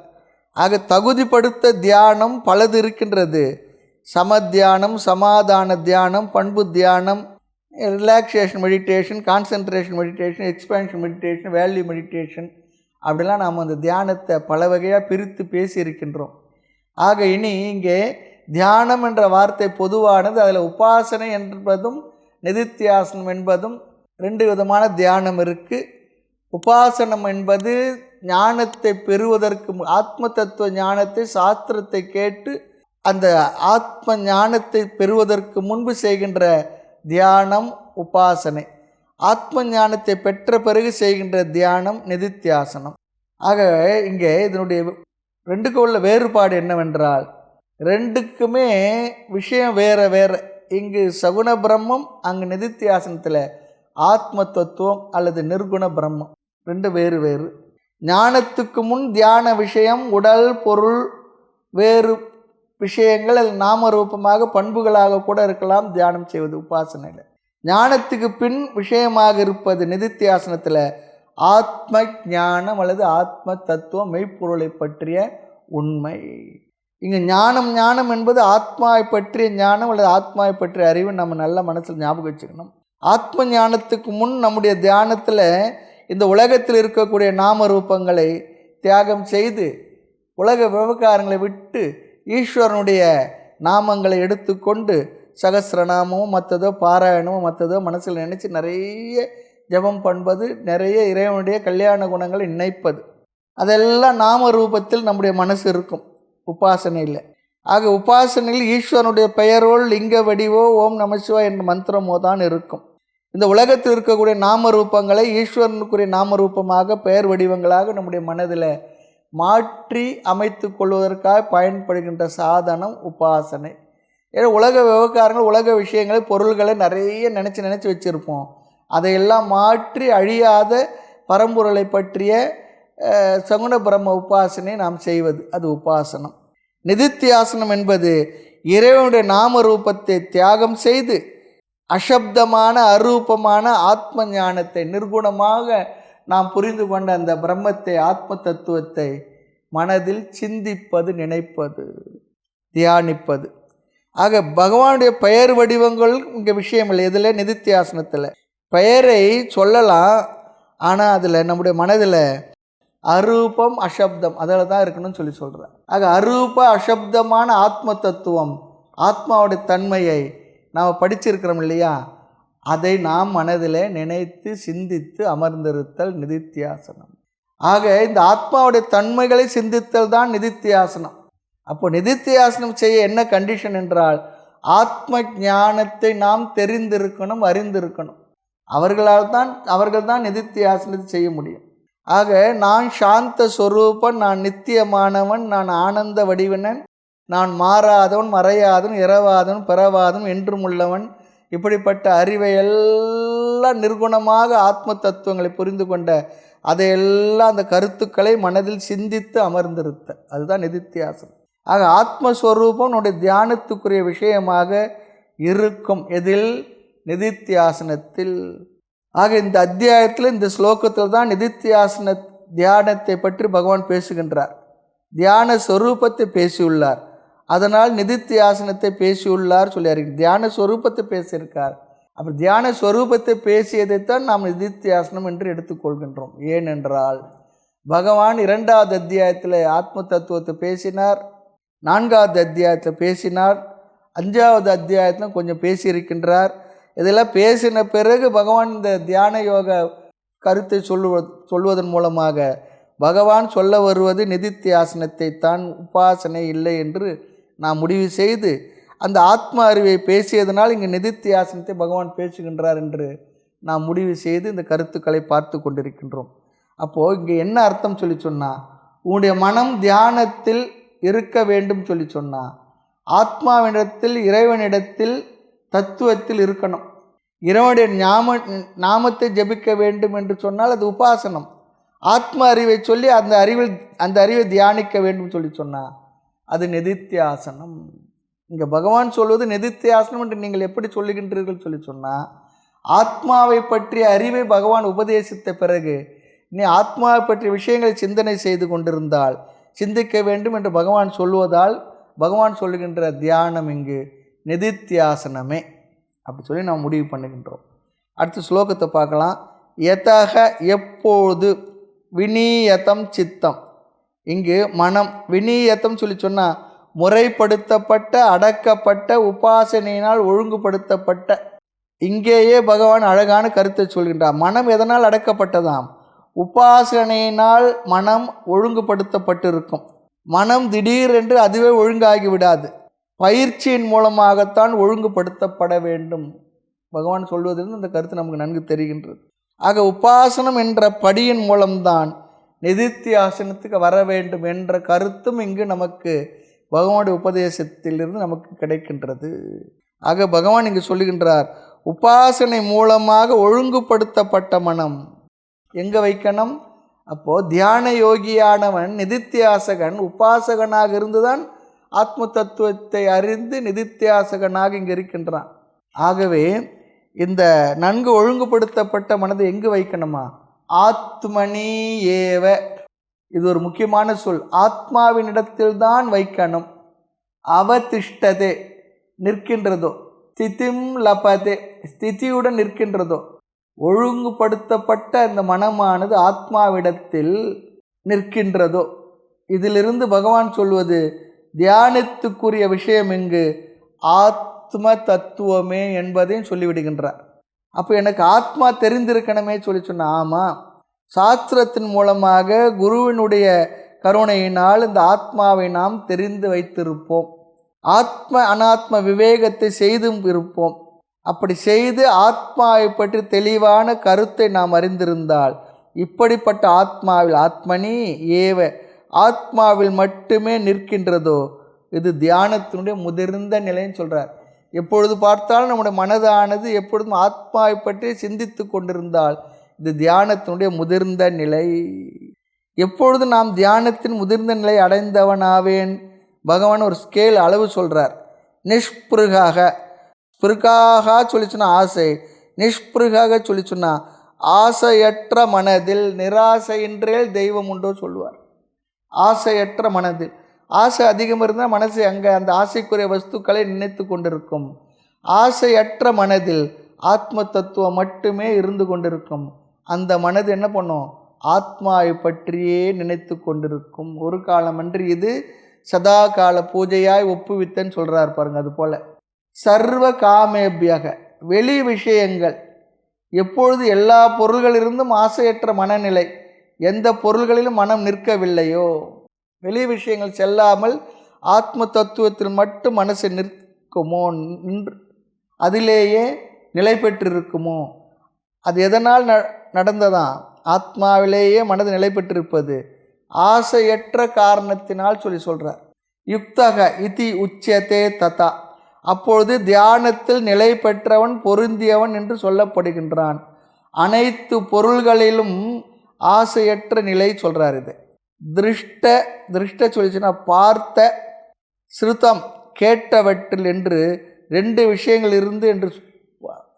ஆக தகுதிப்படுத்த தியானம் பலது இருக்கின்றது. சம தியானம், சமாதான தியானம், பண்பு தியானம், relaxation meditation, concentration meditation, expansion meditation, value meditation, அப்படிலாம் நாம் அந்த தியானத்தை பல வகையாக பிரித்து பேசியிருக்கின்றோம். ஆக இனி இங்கே தியானம் என்ற வார்த்தை பொதுவானது. அதில் உபாசனை என்பதும் நிதித்தியாசனம் என்பதும் 2 விதமான தியானம் இருக்குது. உபாசனம் என்பது ஞானத்தை பெறுவதற்கு, ஆத்ம தத்துவ ஞானத்தை, சாஸ்திரத்தை கேட்டு அந்த ஆத்ம ஞானத்தை பெறுவதற்கு முன்பு செய்கின்ற தியானம் உபாசனை. ஆத்ம ஞானத்தை பெற்ற பிறகு செய்கின்ற தியானம் நிதித்தியாசனம். ஆக இங்கே இதனுடைய 2க்கு உள்ள வேறுபாடு என்னவென்றால், 2க்குமே விஷயம் வேறு வேறு. இங்கு சகுண பிரம்மம், அங்கு நிதித்தியாசனத்தில் ஆத்ம தத்துவம் அல்லது நிர்குண பிரம்மம், 2 வேறு வேறு. ஞானத்துக்கு முன் தியான விஷயம் உடல், பொருள், வேறு விஷயங்கள் அது நாமரூபமாக பண்புகளாக கூட இருக்கலாம் தியானம் செய்வது உபாசனையில். ஞானத்துக்கு பின் விஷயமாக இருப்பது நிதித்தியாசனத்தில் ஆத்ம ஞானம் அல்லது ஆத்ம தத்துவம், மெய்ப்பொருளை பற்றிய உண்மை. இங்கே ஞானம் என்பது ஆத்மாவை பற்றிய ஞானம் அல்லது ஆத்மாவை பற்றிய அறிவு நம்ம நல்ல மனசில் ஞாபகம் வச்சுக்கணும். ஆத்ம ஞானத்துக்கு முன் நம்முடைய தியானத்தில் இந்த உலகத்தில் இருக்கக்கூடிய நாம ரூபங்களை தியாகம் செய்து உலக விவகாரங்களை விட்டு ஈஸ்வரனுடைய நாமங்களை எடுத்துக்கொண்டு சகஸ்ரநாமமும் மற்றதோ பாராயணமும் மற்றதோ மனசில் நினச்சி நிறைய ஜபம் பண்ணுவது, நிறைய இறைவனுடைய கல்யாண குணங்களை நினைப்பது, அதெல்லாம் நாம ரூபத்தில் நம்முடைய மனசு இருக்கும் உபாசனையில். ஆக உபாசனையில் ஈஸ்வரனுடைய பெயரோல் லிங்க வடிவோ ஓம் நமசிவா என்ற மந்திரமோ தான் இருக்கும். இந்த உலகத்தில் இருக்கக்கூடிய நாம ரூபங்களை ஈஸ்வரனுக்குரிய நாம ரூபமாக பெயர் வடிவங்களாக நம்முடைய மனதில் மாற்றி அமைத்து கொள்வதற்காக பயன்படுகின்ற சாதனம் உபாசனை. ஏன்னா உலக விவகாரங்கள், உலக விஷயங்களை, பொருள்களை நிறைய நினச்சி வச்சுருப்போம். அதையெல்லாம் மாற்றி அழியாத பரம்பொருளை பற்றிய சகுண பிரம்ம உபாசனை நாம் செய்வது, அது உபாசனம். நிதித்தியாசனம் என்பது இறைவனுடைய நாம ரூபத்தை தியாகம் செய்து அசப்தமான அரூபமான ஆத்ம ஞானத்தை, நிர்குணமாக நாம் புரிந்து கொண்ட அந்த பிரம்மத்தை, ஆத்ம தத்துவத்தை மனதில் சிந்திப்பது, நினைப்பது, தியானிப்பது. ஆக பகவானுடைய பெயர் வடிவங்கள் இங்கே விஷயம் இல்லை. இதில் நிதித்தியாசனத்தில் பெயரை சொல்லலாம், ஆனால் அதில் நம்முடைய மனதில் அரூபம் அசப்தம் அதில் தான் இருக்கணும்னு சொல்கிறேன். ஆக அரூப அசப்தமான ஆத்ம தத்துவம், ஆத்மாவுடைய தன்மையை நாம் படிச்சிருக்கிறோம் இல்லையா, அதை நாம் மனதில் நினைத்து சிந்தித்து அமர்ந்திருத்தல் நிதித்தியாசனம். ஆக இந்த ஆத்மாவுடைய தன்மைகளை சிந்தித்தல் தான் நிதித்தியாசனம். அப்போ நிதித்தியாசனம் செய்ய என்ன கண்டிஷன் என்றால், ஆத்ம ஞானத்தை நாம் தெரிந்திருக்கணும், அறிந்திருக்கணும். அவர்கள் தான் நிதித்தியாசனத்தை செய்ய முடியும். ஆக நான் சாந்த ஸ்வரூபன், நான் நித்தியமானவன், நான் ஆனந்த வடிவனன், நான் மாறாதவன், மறையாதவன், இரவாதவன், பிறவாதவன், என்றும் உள்ளவன், இப்படிப்பட்ட அறிவையெல்லாம் நிர்குணமாக ஆத்ம தத்துவங்களை புரிந்து கொண்ட அதையெல்லாம் அந்த கருத்துக்களை மனதில் சிந்தித்து அமர்ந்திருத்த, அதுதான் நிதித்தியாசனம். ஆக ஆத்மஸ்வரூபம் நம்முடைய தியானத்துக்குரிய விஷயமாக இருக்கும். எதில்? நிதித்தியாசனத்தில். ஆக இந்த அத்தியாயத்தில், இந்த ஸ்லோகத்தில் தான் நிதித்தியாசன தியானத்தை பற்றி பகவான் பேசுகின்றார். தியான ஸ்வரூபத்தை பேசியுள்ளார், அதனால் நிதித்தியாசனத்தை பேசியுள்ளார் சொல்லியார். தியான ஸ்வரூபத்தை பேசியிருக்கார். அப்படி தியான ஸ்வரூபத்தை பேசியதைத்தான் நாம் நிதித்தியாசனம் என்று எடுத்துக்கொள்கின்றோம். ஏனென்றால் பகவான் 2வது அத்தியாயத்தில் ஆத்ம தத்துவத்தை பேசினார், 4வது அத்தியாயத்தில் பேசினார், 5வது அத்தியாயத்தில் கொஞ்சம் பேசியிருக்கின்றார். இதெல்லாம் பேசின பிறகு பகவான் இந்த தியான யோக கருத்தை சொல்வதன் மூலமாக பகவான் சொல்ல வருவது நிதித்தியாசனத்தை தான், உபாசனை இல்லை என்று நாம் முடிவு செய்து அந்த ஆத்ம அறிவை பேசியதனால் இங்கு நிதித்தியாசனத்தை பகவான் பேசுகின்றார் என்று நாம் முடிவு செய்து இந்த கருத்துக்களை பார்த்து கொண்டிருக்கின்றோம். அப்போது இங்கே என்ன அர்த்தம் சொல்லி சொன்னால், உன்னுடைய மனம் தியானத்தில் இருக்க வேண்டும் சொல்லி சொன்னால், ஆத்மாவினிடத்தில், இறைவனிடத்தில், தத்துவத்தில் இருக்கணும். இறைவனுடைய நாமத்தை ஜபிக்க வேண்டும் என்று சொன்னால் அது உபாசனம். ஆத்ம அறிவை சொல்லி அந்த அறிவை தியானிக்க வேண்டும் சொல்லி சொன்னால் அது நிதித்தியாசனம். இங்கே பகவான் சொல்வது நிதித்தியாசனம் என்று நீங்கள் எப்படி சொல்லுகின்றீர்கள் சொல்லி சொன்னால், ஆத்மாவை பற்றிய அறிவை பகவான் உபதேசித்த பிறகு நீ ஆத்மாவை பற்றிய விஷயங்களை சிந்தனை செய்து கொண்டிருந்தால் சிந்திக்க வேண்டும் என்று பகவான் சொல்வதால் பகவான் சொல்லுகின்ற தியானம் இங்கு நிதித்தியாசனமே அப்படி சொல்லி நாம் முடிவு பண்ணுகின்றோம். அடுத்த ஸ்லோகத்தை பார்க்கலாம். யதக எப்பொழுது விநியதம் சித்தம். இங்கு மனம் விநியதம் சொல்லி சொன்னால் முறைப்படுத்தப்பட்ட அடக்கப்பட்ட உபாசனையினால் ஒழுங்குபடுத்தப்பட்ட. இங்கேயே பகவான் அழகான கருத்தை சொல்கின்றார். மனம் எதனால் அடக்கப்பட்டதாம்? உபாசனையினால் மனம் ஒழுங்குபடுத்தப்பட்டிருக்கும். மனம் திடீரென்று அதுவே ஒழுங்காகி விடாது. பயிற்சியின் மூலமாகத்தான் ஒழுங்குபடுத்தப்பட வேண்டும். பகவான் சொல்வதிலிருந்து இந்த கருத்து நமக்கு நன்கு தெரிகின்றது. ஆக உபாசனம் என்ற படியின் மூலம்தான் நிதித்தியாசனத்துக்கு வர வேண்டும் என்ற கருத்தும் இங்கு நமக்கு பகவானுடைய உபதேசத்திலிருந்து நமக்கு கிடைக்கின்றது. ஆக பகவான் இங்கு சொல்லுகின்றார், உபாசனை மூலமாக ஒழுங்குபடுத்தப்பட்ட மனம் எங்கே வைக்கணும்? அப்போது தியான யோகியானவன் நிதித்தியாசகன் உபாசகனாக இருந்துதான் ஆத்ம தத்துவத்தை அறிந்து நிதித்தியாசகனாக இங்கே இருக்கின்றான். ஆகவே இந்த நன்கு ஒழுங்குபடுத்தப்பட்ட மனதை எங்கு வைக்கணுமா? ஆத்மனி ஏவ. இது ஒரு முக்கியமான சொல். ஆத்மாவின் இடத்தில்தான் வைக்கணும். அவதிஷ்டதே நிற்கின்றதோ, ஸ்திதிம் லபதே ஸ்திதியுடன் நிற்கின்றதோ. ஒழுங்குபடுத்தப்பட்ட இந்த மனமானது ஆத்மாவிடத்தில் நிற்கின்றதோ. இதிலிருந்து பகவான் சொல்வது தியானத்துக்குரிய விஷயம் இங்கு ஆத்ம தத்துவமே என்பதையும் சொல்லிவிடுகின்றார். அப்போ எனக்கு ஆத்மா தெரிந்திருக்கணுமே சொல்லி சொன்ன, ஆமாம், சாஸ்திரத்தின் மூலமாக குருவினுடைய கருணையினால் இந்த ஆத்மாவை நாம் தெரிந்து வைத்திருப்போம். ஆத்ம அனாத்ம விவேகத்தை செய்தும் இருப்போம். அப்படி செய்து ஆத்மாவை பற்றி தெளிவான கருத்தை நாம் அறிந்திருந்தால் இப்படிப்பட்ட ஆத்மாவில் ஆத்மனி ஏவ ஆத்மாவில் மட்டுமே நிற்கின்றதோ இது தியானத்தினுடைய முதிர்ந்த நிலைன்னு சொல்கிறார். எப்பொழுது பார்த்தாலும் நம்முடைய மனதானது எப்பொழுதும் ஆத்மாவை பற்றி சிந்தித்து கொண்டிருந்தால் இது தியானத்தினுடைய முதிர்ந்த நிலை. எப்பொழுது நாம் தியானத்தின் முதிர்ந்த நிலை அடைந்தவனாவேன்? பகவான் ஒரு ஸ்கேல் அளவு சொல்கிறார். நிஷ்பிருகாக, ஸ்பிருகாக சொல்லி சொன்னால் ஆசை, நிஷ்பிருகாக சொல்லி சொன்னால் ஆசையற்ற மனதில் நிராசையின்றேல் தெய்வம் உண்டோ சொல்லுவார். ஆசையற்ற மனதில். ஆசை அதிகம் இருந்தால் மனசு அங்கே அந்த ஆசைக்குரிய வஸ்துக்களை நினைத்து கொண்டிருக்கும். ஆசையற்ற மனதில் ஆத்ம தத்துவம் மட்டுமே இருந்து கொண்டிருக்கும். அந்த மனது என்ன பண்ணும்? ஆத்மாவை பற்றியே நினைத்து கொண்டிருக்கும். ஒரு காலமன்று இது சதா கால பூஜையாய் ஒப்புவித்தன்னு சொல்கிறார் பாருங்க. அது போல் சர்வ காமேபியக வெளி விஷயங்கள் எப்பொழுது எல்லா பொருள்களிலிருந்தும் ஆசையற்ற மனநிலை, எந்த பொருள்களிலும் மனம் நிற்கவில்லையோ, வெளி விஷயங்கள் செல்லாமல் ஆத்ம தத்துவத்தில் மட்டும் மனசு நிற்குமோ, நின்று அதிலேயே நிலை பெற்றிருக்குமோ, அது எதனால் நடந்ததான்? ஆத்மாவிலேயே மனது நிலை பெற்றிருப்பது ஆசையற்ற காரணத்தினால் சொல்கிறார். யுக்தக இதி உச்சதே ததா. அப்பொழுது தியானத்தில் நிலை பெற்றவன் பொருந்தியவன் என்று சொல்லப்படுகின்றான். அனைத்து பொருள்களிலும் ஆசையற்ற நிலை சொல்கிறார். இது திருஷ்ட சொல்லிச்சுன்னா பார்த்த, ஸ்ருதம் கேட்டவற்றில் என்று ரெண்டு விஷயங்கள் இருந்து என்று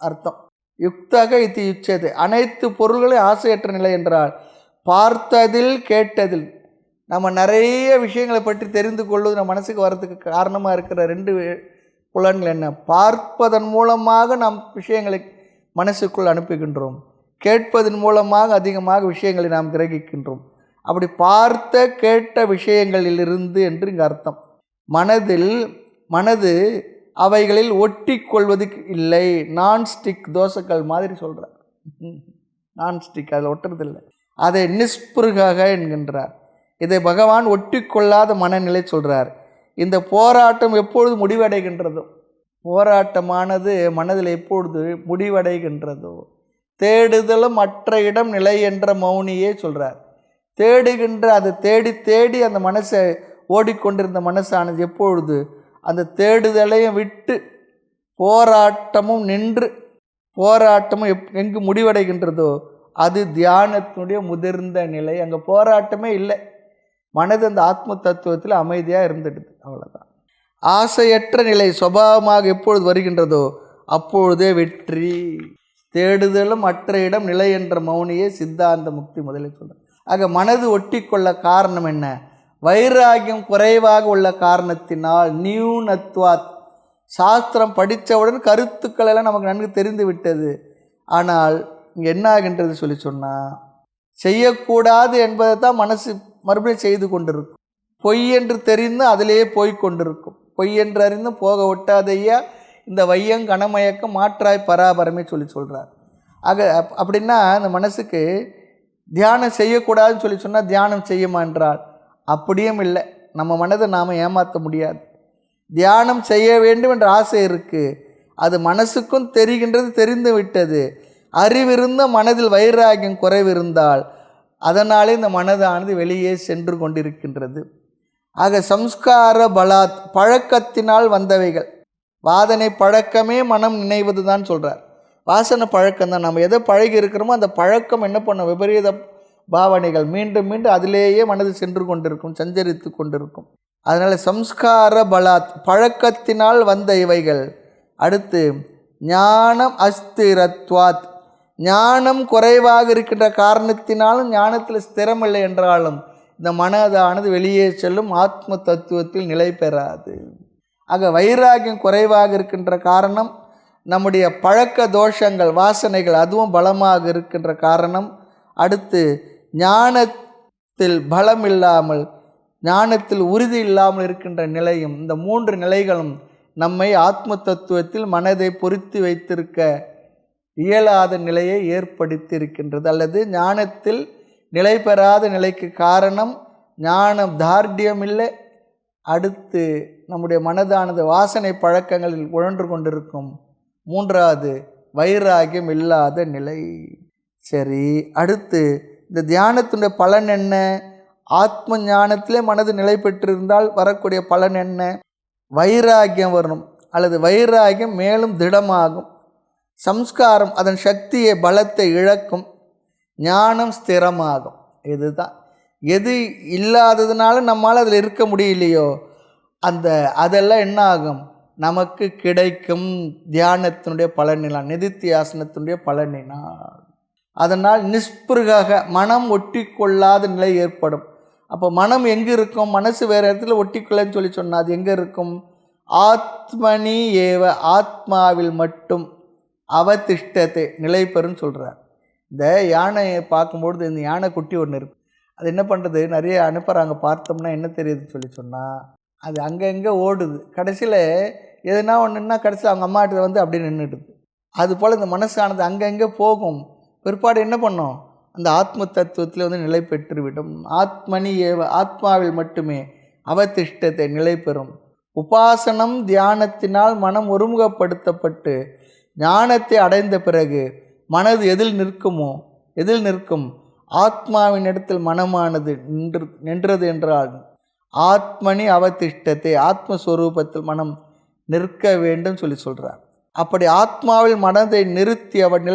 அர்த்தம். யுக்தக இது யுச்சது அனைத்து பொருள்களையும் ஆசையற்ற நிலை என்றால் பார்த்ததில் கேட்டதில். நம்ம நிறைய விஷயங்களை பற்றி தெரிந்து கொள்வது நம்ம மனசுக்கு வர்றதுக்கு காரணமாக இருக்கிற ரெண்டு புலன்கள் என்ன? பார்ப்பதன் மூலமாக நாம் விஷயங்களை மனசுக்குள் அனுப்புகின்றோம், கேட்பதன் மூலமாக அதிகமாக விஷயங்களை நாம் கிரகிக்கின்றோம். அப்படி பார்த்த கேட்ட விஷயங்களிலிருந்து என்று இங்கே அர்த்தம். மனது அவைகளில் ஒட்டி கொள்வது இல்லை. நான்ஸ்டிக் தோசைகள் மாதிரி சொல்கிறார். நான்ஸ்டிக் அதில் ஒட்டுறதில்லை. அதை நிஸ்பிருகாக என்கின்றார். இதை பகவான் ஒட்டி கொள்ளாத மனநிலை சொல்கிறார். இந்த போராட்டம் எப்பொழுது முடிவடைகின்றதோ, போராட்டமானது மனதில் எப்பொழுது முடிவடைகின்றதோ, தேடுதலும் மற்ற இடம் நிலை என்ற மௌனியே சொல்கிறார். தேடுகின்ற அது தேடி தேடி அந்த மனசை ஓடிக்கொண்டிருந்த மனசானது எப்பொழுது அந்த தேடுதலையும் விட்டு போராட்டமும் நின்று போராட்டமும் எங்கு முடிவடைகின்றதோ அது தியானத்தினுடைய முதிர்ந்த நிலை. அங்கே போராட்டமே இல்லை. மனது அந்த ஆத்ம தத்துவத்தில் அமைதியாக இருந்துடுது. அவ்வளோதான். ஆசையற்ற நிலை சுபாவமாக எப்பொழுது வருகின்றதோ அப்பொழுதே வெற்றி. தேடுதலும் அற்ற இடம் நிலை என்ற மௌனியே சித்தாந்த முக்தி முதலில் சொல்கிறார். ஆக மனது ஒட்டி கொள்ள காரணம் என்ன? வைராகியம் குறைவாக உள்ள காரணத்தினால். நியூனத்வாத், சாஸ்திரம் படித்தவுடன் கருத்துக்கள் எல்லாம் நமக்கு நன்கு தெரிந்து விட்டது. ஆனால் இங்கே என்ன ஆகின்றது சொல்லி சொன்னால், செய்யக்கூடாது என்பதை தான் மனசு மறுபடியும் செய்து கொண்டிருக்கும். பொய் என்று தெரிந்து அதிலேயே போய்கொண்டிருக்கும். பொய் என்று அறிந்து போக ஒட்டாதையா இந்த வையம் கனமயக்கம் மாற்றாய் பராபரமே சொல்கிறார். ஆக அப்படின்னா அந்த மனசுக்கு தியானம் செய்யக்கூடாதுன்னு சொல்லி சொன்னால் தியானம் செய்யுமா என்றால் அப்படியும் இல்லை. நம்ம மனதை நாம் ஏமாற்ற முடியாது. தியானம் செய்ய வேண்டும் என்ற ஆசை இருக்குது, அது மனசுக்கும் தெரிகின்றது, தெரிந்து விட்டது. அறிவிருந்த மனதில் வைராகியம் குறைவிருந்தால் அதனாலே இந்த மனதானது வெளியே சென்று கொண்டிருக்கின்றது. ஆக சம்ஸ்கார பலாத், பழக்கத்தினால் வந்தவைகள். வாதனை பழக்கமே மனம் நினைவது தான் சொல்கிறார். வாசனை பழக்கம் தான். நம்ம எதை பழகி இருக்கிறோமோ அந்த பழக்கம் என்ன பண்ணும்? விபரீத பாவனைகள் மீண்டும் மீண்டும் அதிலேயே மனது சென்று கொண்டிருக்கும், சஞ்சரித்து கொண்டிருக்கும். அதனால் சம்ஸ்கார பலாத், பழக்கத்தினால் வந்த இவைகள். அடுத்து ஞானம் அஸ்திரத்வாத், ஞானம் குறைவாக இருக்கின்ற காரணத்தினாலும் ஞானத்தில் ஸ்திரமில்லை என்றாலும் இந்த மனதானது வெளியே செல்லும், ஆத்ம தத்துவத்தில் நிலை பெறாது. ஆக வைராகியம் குறைவாக இருக்கின்ற காரணம் நம்முடைய பழக்க தோஷங்கள், வாசனைகள் அதுவும் பலமாக இருக்கின்ற காரணம். அடுத்து ஞானத்தில் பலம் இல்லாமல், ஞானத்தில் உறுதி இல்லாமல் இருக்கின்ற நிலையும். இந்த மூன்று நிலைகளும் நம்மை ஆத்ம தத்துவத்தில் மனதை பொருத்தி வைத்திருக்க இயலாத நிலையை ஏற்படுத்தி இருக்கின்றது. அல்லது ஞானத்தில் நிலை பெறாத நிலைக்கு காரணம் ஞானம் தார்டியம் இல்லை. அடுத்து நம்முடைய மனதானது வாசனை பழக்கங்களில் உழன்று கொண்டிருக்கும். மூன்றாவது வைராகியம் இல்லாத நிலை. சரி, அடுத்து இந்த தியானத்தினுடைய பலன் என்ன? ஆத்ம ஞானத்திலே மனது நிலை பெற்றிருந்தால் வரக்கூடிய பலன் என்ன? வைராகியம் வரணும், அல்லது வைராகியம் மேலும் திடமாகும். சம்ஸ்காரம் அதன் சக்தியை பலத்தை இழக்கும். ஞானம் ஸ்திரமாகும். இதுதான். எது இல்லாததுனால நம்மால் அதில் இருக்க முடியலையோ அதெல்லாம் என்ன ஆகும்? நமக்கு கிடைக்கும் தியானத்தினுடைய பலனினால், நிதித்தியாசனத்தினுடைய பலனினால். அதனால் நிஸ்பிருகாக மனம் ஒட்டி கொள்ளாத நிலை ஏற்படும். அப்போ மனம் எங்கே இருக்கும்? மனசு வேறு இடத்துல ஒட்டிக்கொள்ளன்னு சொல்லி சொன்னால் அது எங்கே இருக்கும்? ஆத்மனி ஏவ, ஆத்மாவில் மட்டும் அவதிஷ்டத்தை நிலை பெறும் சொல்கிறார். இந்த யானையை பார்க்கும்பொழுது இந்த யானை குட்டி ஒன்று இருக்குது. அது என்ன பண்ணுறது? நிறைய அனுப்புகிறாங்க, பார்த்தோம்னா என்ன தெரியுதுன்னு சொல்லி சொன்னால் அது அங்கங்கே ஓடுது. கடைசியில் எதுனா ஒன்றுன்னா கடைசியில் அவங்க அம்மாட்ட வந்து அப்படி நின்றுடுது. அதுபோல் இந்த மனசானது அங்கங்கே போகும். பிற்பாடு என்ன பண்ணும்? அந்த ஆத்ம தத்துவத்தில் வந்து நிலை பெற்றுவிடும். ஆத்மனி ஏவ, ஆத்மாவில் மட்டுமே அவதிஷ்டத்தை நிலை பெறும். உபாசனம் தியானத்தினால் மனம் ஒருமுகப்படுத்தப்பட்டு ஞானத்தை அடைந்த பிறகு மனது எதில் நிற்கும்? ஆத்மாவின் இடத்தில் மனமானது நின்றது என்றால் ஆத்மனி அவதிஷ்டத்தை, ஆத்மஸ்வரூபத்தில் மனம் நிற்க வேண்டும் சொல்லி சொல்கிறார். அப்படி ஆத்மாவில் மனதை நிறுத்தியவன்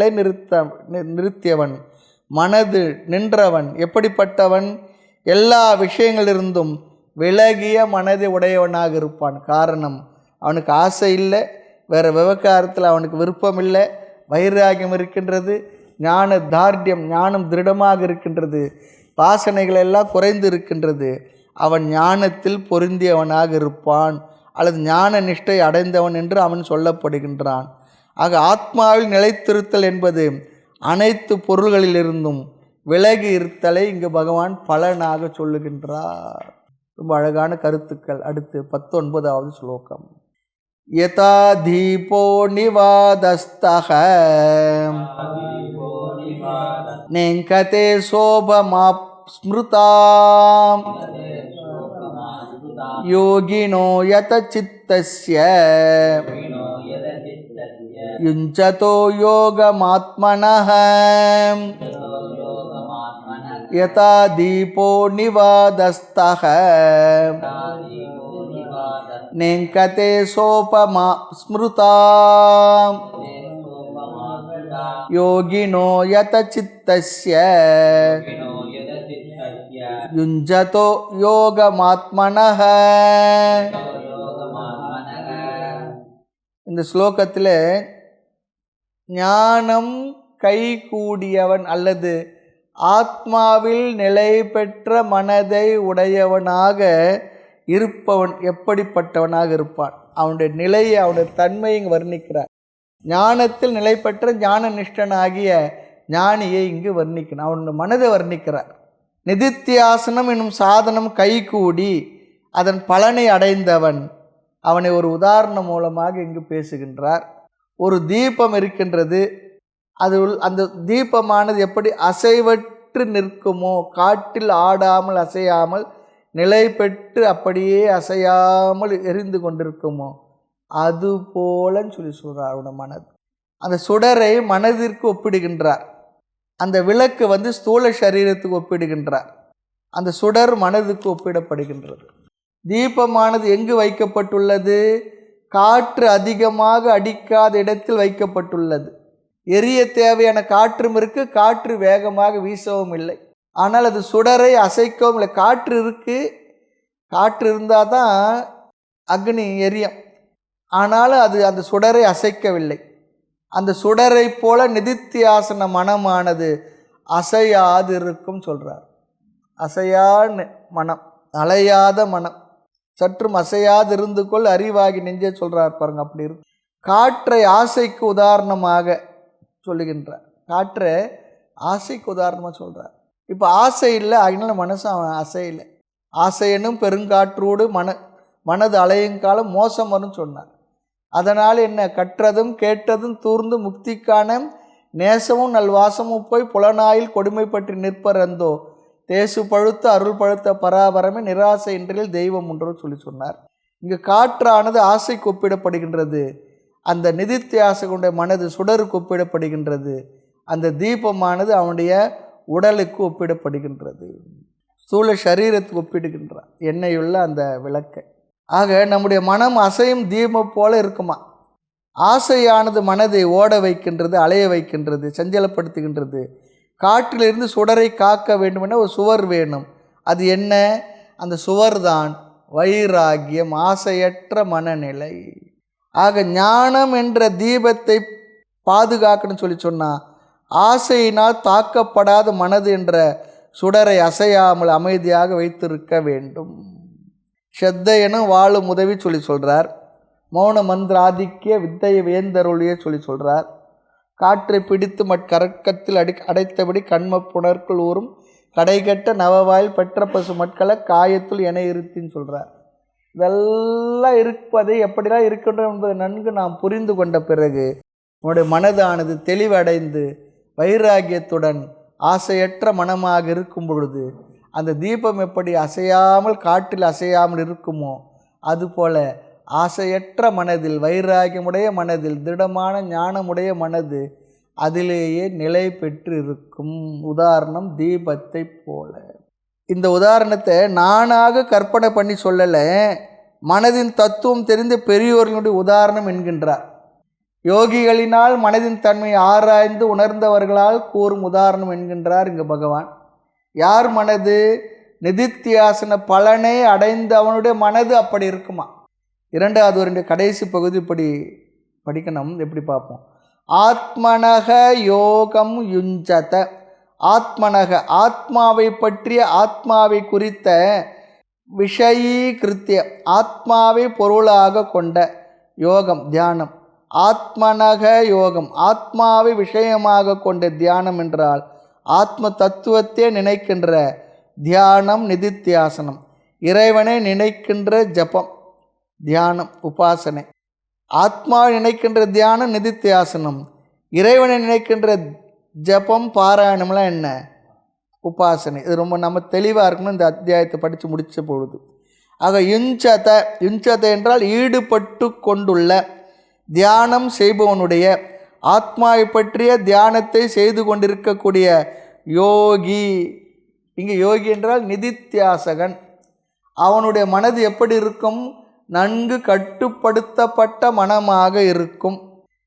மனது நின்றவன் எப்படிப்பட்டவன்? எல்லா விஷயங்களிலிருந்தும் விலகிய மனதை உடையவனாக இருப்பான். காரணம், அவனுக்கு ஆசை இல்லை, வேறு விவகாரத்தில் அவனுக்கு விருப்பம் இல்லை, வைராகியம் இருக்கின்றது, ஞான தார்டியம், ஞானம் திருடமாக இருக்கின்றது, வாசனைகள் எல்லாம் குறைந்து இருக்கின்றது. அவன் ஞானத்தில் பொருந்தியவனாக இருப்பான், அல்லது ஞான நிஷ்டை அடைந்தவன் என்று அவன் சொல்லப்படுகின்றான். ஆக ஆத்மாவில் நிலைத்திருத்தல் என்பது அனைத்து பொருள்களிலிருந்தும் விலகி இருத்தலை இங்கு பகவான் பலனாக சொல்லுகின்றார். ரொம்ப அழகான கருத்துக்கள். அடுத்து 19வது ஸ்லோகம். யதா தீபோ நிவாதஸ்தஹ நேங்கதே சோபமாப் ஸ்மிருதாம் யோகினோ யத சித்தஸ்ய யுஞ்சதோ யோகமாத்மனஹ. யதா தீபோ நிவாதஸ்தஹ நேங்கதே சோபமா ஸ்மிருதாம் யோகினோ யத சித்தஸ்ய யுஞ்சதோ யோகமாத்மனஹ. இந்த ஸ்லோகத்தில் ஞானம் கைகூடியவன் அல்லது ஆத்மாவில் நிலை பெற்ற மனதை உடையவனாக இருப்பவன் எப்படிப்பட்டவனாக இருப்பான்? அவனுடைய நிலையை, அவனுடைய தன்மையை இங்கு வர்ணிக்கிறார். ஞானத்தில் நிலை பெற்ற ஞான நிஷ்டனாகிய ஞானியை இங்கு வர்ணிக்கணும். அவனுடைய மனதை வர்ணிக்கிறார். நிதித்தியாசனம் என்னும் சாதனம் கைகூடி அதன் பலனை அடைந்தவன், அவனை ஒரு உதாரணம் மூலமாக இங்கு பேசுகின்றார். ஒரு தீபம் இருக்கின்றது. அது அந்த தீபமானது எப்படி அசைவற்று நிற்குமோ, காற்றில் ஆடாமல் அசையாமல் நிலை பெற்று அப்படியே அசையாமல் எரிந்து கொண்டிருக்குமோ, அது போலன்னு சொல்கிறார் அவனோட மனது. அந்த சுடரை மனதிற்கு ஒப்பிடுகின்றார். அந்த விளக்கு ஸ்தூல சரீரத்துக்கு ஒப்பிடுகின்றார். அந்த சுடர் மனதுக்கு ஒப்பிடப்படுகின்றது. தீபமானது எங்கு வைக்கப்பட்டுள்ளது? காற்று அதிகமாக அடிக்காத இடத்தில் வைக்கப்பட்டுள்ளது. எரிய தேவையான காற்றும் இருக்கு, காற்று வேகமாக வீசவும் இல்லை. ஆனால் அது சுடரை அசைக்கவும் இல்லை. காற்று இருக்கு, காற்று இருந்தால் தான் அக்னி எரியும். ஆனாலும் அது அந்த சுடரை அசைக்கவில்லை. அந்த சுடரை போல நிதித்தியாசன மனமானது அசையாது இருக்கும் சொல்கிறார். அசையா மனம், அலையாத மனம், சற்றும் அசையாது இருந்து கொள் அறிவாகி நெஞ்சே சொல்கிறார் பாருங்க. அப்படி இருக்கு. காற்றை ஆசைக்கு உதாரணமாக சொல்லுகின்றார். காற்றை ஆசைக்கு உதாரணமாக சொல்கிறார். இப்போ ஆசை இல்லை, அதனால மனசு அவன் அசை இல்லை. ஆசையனும் பெருங்காற்றோடு மனது அலையும் காலம் மோசம் வரும்னு சொன்னார். அதனால் என்ன? கற்றதும் கேட்டதும் தூர்ந்து முக்திக்கான நேசமும் நல்வாசமும் போய் புலனாயில் கொடுமை பற்றி நிற்பரந்தோ தேசு பழுத்த அருள் பழுத்த பராபரமே நிராசை இன்றில் தெய்வம் ஒன்று சொன்னார். இங்கு காற்றானது ஆசைக்கு ஒப்பிடப்படுகின்றது. அந்த நிதித்தியாசகனுடைய மனது சுடருக்கு ஒப்பிடப்படுகின்றது. அந்த தீபமானது அவனுடைய உடலுக்கு ஒப்பிடப்படுகின்றது. ஸ்தூல சரீரத்துக்கு ஒப்பிடுகின்றான் எண்ணெயுள்ள அந்த விளக்கை. ஆக நம்முடைய மனம் அசையும் தீபம் போல இருக்குமா. ஆசையானது மனதை ஓட வைக்கின்றது, அலைய வைக்கின்றது, சஞ்சலப்படுத்துகின்றது. காற்றிலிருந்து சுடரை காக்க வேண்டுமென ஒரு சுவர் வேணும். அது என்ன? அந்த சுவர் தான் வைராகியம், ஆசையற்ற மனநிலை. ஆக ஞானம் என்ற தீபத்தை பாதுகாக்கணும்னு சொன்னால் ஆசையினால் தாக்கப்படாத மனது என்ற சுடரை அசையாமல் அமைதியாக வைத்திருக்க வேண்டும். ஸ்ரத்தையனும் வாழும் உதவி சொல்கிறார். மௌன மந்திராதிக்கிய வித்தையை வேந்தருளிய சொல்கிறார். காற்றை பிடித்து மட்கரக்கத்தில் அடைத்தபடி கண்ம புணர்க்குள் ஊறும் கடைகட்ட நவவாயில் பெற்ற பசு மட்களை காயத்துள் என இருத்தின்னு சொல்கிறார். இதெல்லாம் இருப்பதை எப்படிலாம் இருக்கின்றோம் என்பதை நன்கு நாம் புரிந்து கொண்ட பிறகு உன்னுடைய மனதானது தெளிவடைந்து வைராகியத்துடன் ஆசையற்ற மனமாக இருக்கும் பொழுது அந்த தீபம் எப்படி அசையாமல் காற்றில் அசையாமல் இருக்குமோ அதுபோல ஆசையற்ற மனதில், வைராகியமுடைய மனதில், திடமான ஞானமுடைய மனது அதிலேயே நிலை பெற்று இருக்கும். உதாரணம் தீபத்தை போல. இந்த உதாரணத்தை நானாக கற்பனை பண்ணி சொல்லலை, மனதின் தத்துவம் தெரிந்த பெரியோர்களுடைய உதாரணம் என்கின்றார். யோகிகளினால் மனதின் தன்மையை ஆராய்ந்து உணர்ந்தவர்களால் கூறும் உதாரணம் என்கின்றார் இங்கு பகவான். யார் மனது? நிதித்தியாசன பலனை அடைந்த அவனுடைய மனது அப்படி இருக்குமா. இரண்டாவது ஒரு கடைசி பகுதி இப்படி படிக்கணும். எப்படி பார்ப்போம்? ஆத்மனக யோகம் யுஞ்சத. ஆத்மனக ஆத்மாவை பற்றிய, ஆத்மாவை குறித்த, விஷயீகிருத்திய ஆத்மாவை பொருளாக கொண்ட யோகம் தியானம். ஆத்மனக யோகம் ஆத்மாவை விஷயமாக கொண்ட தியானம் என்றால் ஆத்ம தத்துவத்தை நினைக்கின்ற தியானம் நிதித்தியாசனம். இறைவனை நினைக்கின்ற ஜபம் தியானம் உபாசனை. ஆத்மா நினைக்கின்ற தியானம் நிதித்தியாசனம். இறைவனை நினைக்கின்ற ஜபம் பாராயணம்லாம் என்ன? உபாசனை. இது ரொம்ப நம்ம தெளிவாக இருக்கணும் இந்த அத்தியாயத்தை படித்து முடித்த பொழுது. ஆக யுஞ்சத என்றால் ஈடுபட்டு கொண்டுள்ள, தியானம் செய்பவனுடைய, ஆத்மாவை பற்றிய தியானத்தை செய்து கொண்டிருக்கக்கூடிய யோகி. இங்கே யோகி என்றால் நிதித்தியாசகன். அவனுடைய மனது எப்படி இருக்கும்? நன்கு கட்டுப்படுத்தப்பட்ட மனமாக இருக்கும்.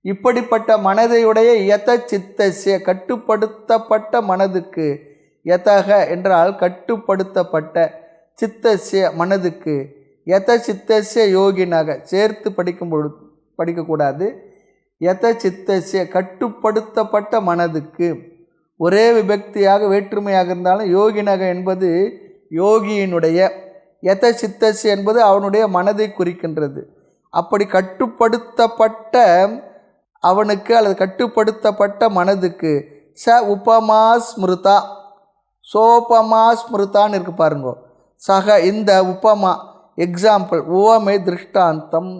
இப்படிப்பட்ட மனதையுடைய யத சித்தஸ்ய கட்டுப்படுத்தப்பட்ட மனதுக்கு, யதக என்றால் கட்டுப்படுத்தப்பட்ட, சித்தஸ்ய மனதுக்கு, யத சித்தஸ்ய யோகினாக சேர்த்து படிக்கக்கூடாது. யத சித்தசிய கட்டுப்படுத்தப்பட்ட மனதுக்கு, ஒரே விபக்தியாக வேற்றுமையாக இருந்தாலும் யோகினக என்பது யோகியினுடைய, யத சித்தசிய என்பது அவனுடைய மனதை குறிக்கின்றது. அப்படி கட்டுப்படுத்தப்பட்ட அவனுக்கு அல்லது கட்டுப்படுத்தப்பட்ட மனதுக்கு ச உபமா ஸ்மிருதா, சோபமா ஸ்மிருதான்னு இருக்கு பாருங்க. சக இந்த உபமா எக்ஸாம்பிள், உவமை திருஷ்டாந்தம்,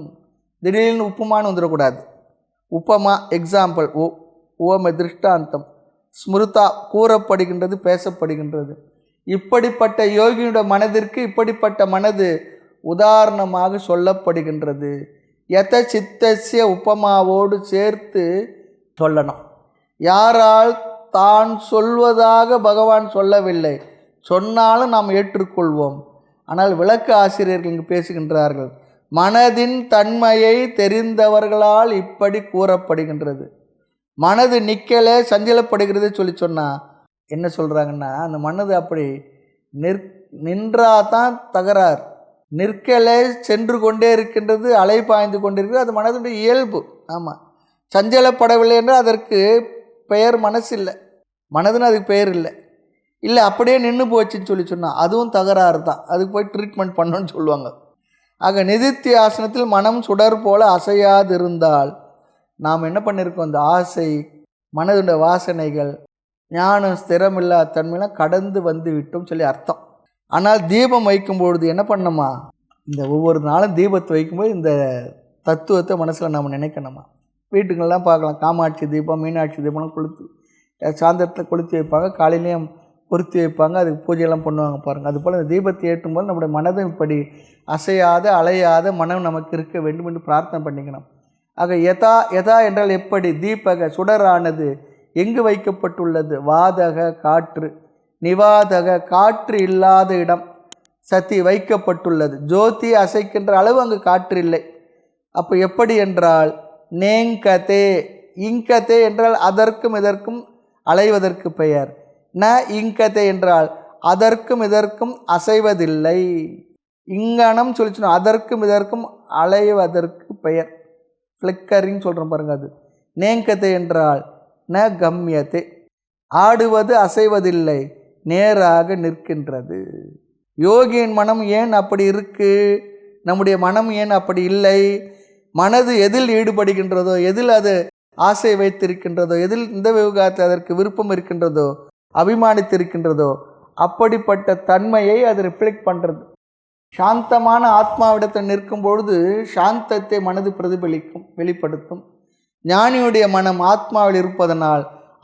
திடீர்னு உப்புமான்னு வந்துடக்கூடாது. உபமா எக்ஸாம்பிள், உவமை திருஷ்டாந்தம், ஸ்மிருதா கூறப்படுகின்றது, பேசப்படுகின்றது. இப்படிப்பட்ட யோகியுடைய மனதிற்கு இப்படிப்பட்ட மனது உதாரணமாக சொல்லப்படுகின்றது. யத சித்தசிய உபமாவோடு சேர்த்து சொல்லணும். யாரால் தான் சொல்வதாக பகவான் சொல்லவில்லை, சொன்னாலும் நாம் ஏற்றுக்கொள்வோம். ஆனால் விளக்க ஆசிரியர்கள் இங்கு பேசுகின்றார்கள், மனதின் தன்மையை தெரிந்தவர்களால் இப்படி கூறப்படுகின்றது. மனது நிற்கலே சஞ்சலப்படுகிறது சொல்லி சொன்னால் என்ன சொல்கிறாங்கன்னா, அந்த மனது அப்படி நின்றாதான் தகராறு, நிற்கலே சென்று கொண்டே இருக்கின்றது, அலை பாய்ந்து கொண்டிருக்கிறது, அது மனதுடைய இயல்பு. ஆமாம், சஞ்சலப்படவில்லை என்றால் அதற்கு பெயர் மனசு இல்லை, மனதுன்னு அதுக்கு பெயர் இல்லை. இல்லை அப்படியே நின்று போச்சுன்னு சொல்லி சொன்னால் அதுவும் தகராறு தான், அதுக்கு போய் ட்ரீட்மெண்ட் பண்ணணும்னு சொல்லுவாங்க. ஆக நிதித்தியாசனத்தில் மனம் சுடர் போல அசையாது இருந்தால் நாம் என்ன பண்ணியிருக்கோம், இந்த ஆசை, மனதுடைய வாசனைகள், ஞானம், ஸ்திரமில்லா தன்மையெல்லாம் கடந்து வந்து விட்டோம் சொல்லி அர்த்தம். ஆனால் தீபம் வைக்கும்பொழுது என்ன பண்ணணுமா, இந்த ஒவ்வொரு நாளும் தீபத்தை வைக்கும்போது இந்த தத்துவத்தை மனசில் நாம் நினைக்கணுமா. வீட்டுக்கெல்லாம் பார்க்கலாம், காமாட்சி தீபம், மீனாட்சி தீபம்லாம் கொளுத்து சாயந்தரத்தில் கொளுத்தி வைப்பாங்க, காலையிலையும் பொருத்தி வைப்பாங்க, அதுக்கு பூஜையெல்லாம் பண்ணுவாங்க பாருங்கள். அதுபோல் இந்த தீபத்தை ஏற்றும்போது நம்முடைய மனதும் இப்படி அசையாத அலையாத மனம் நமக்கு இருக்க வேண்டும் என்று பிரார்த்தனை பண்ணிக்கணும். ஆக யதா யதா என்றால் எப்படி, தீபக சுடரானது எங்கு வைக்கப்பட்டுள்ளது, வாதக காற்று, நிவாதக காற்று இல்லாத இடம், சதி வைக்கப்பட்டுள்ளது. ஜோதி அசைக்கின்ற அளவு அங்கு காற்று இல்லை. அப்போ எப்படி என்றால் நேங்கதே, இங்கதே என்றால் அதற்கும் இதற்கும் அலைவதற்கு பெயர், ந இங்கதே என்றால் அதற்கும் இதற்கும் அசைவதில்லை. இங்கனம் சொல்லிச்சுன்னா அதற்கும் இதற்கும் அலைவதற்கு பெயர், ஃப்ளிக்கரிங் சொல்கிறோம் பாருங்கள். அது நேங்கதே என்றால் ந கம்யதே, ஆடுவது அசைவதில்லை, நேராக நிற்கின்றது. யோகியின் மனம் ஏன் அப்படி இருக்கு, நம்முடைய மனம் ஏன் அப்படி இல்லை? மனது எதில் ஈடுபடுகின்றதோ, எதில் அது ஆசை வைத்திருக்கின்றதோ, எதில் இந்த விவகாரத்தில் அதற்கு விருப்பம் இருக்கின்றதோ, அபிமானித்திருக்கின்றதோ, அப்படிப்பட்ட தன்மையை அது ரிஃப்ளெக்ட் பண்ணுறது. சாந்தமான ஆத்மாவிடத்தில் நிற்கும் பொழுது சாந்தத்தை மனது பிரதிபலிக்கும், வெளிப்படுத்தும். ஞானியுடைய மனம் ஆத்மாவில் இருப்பதனால்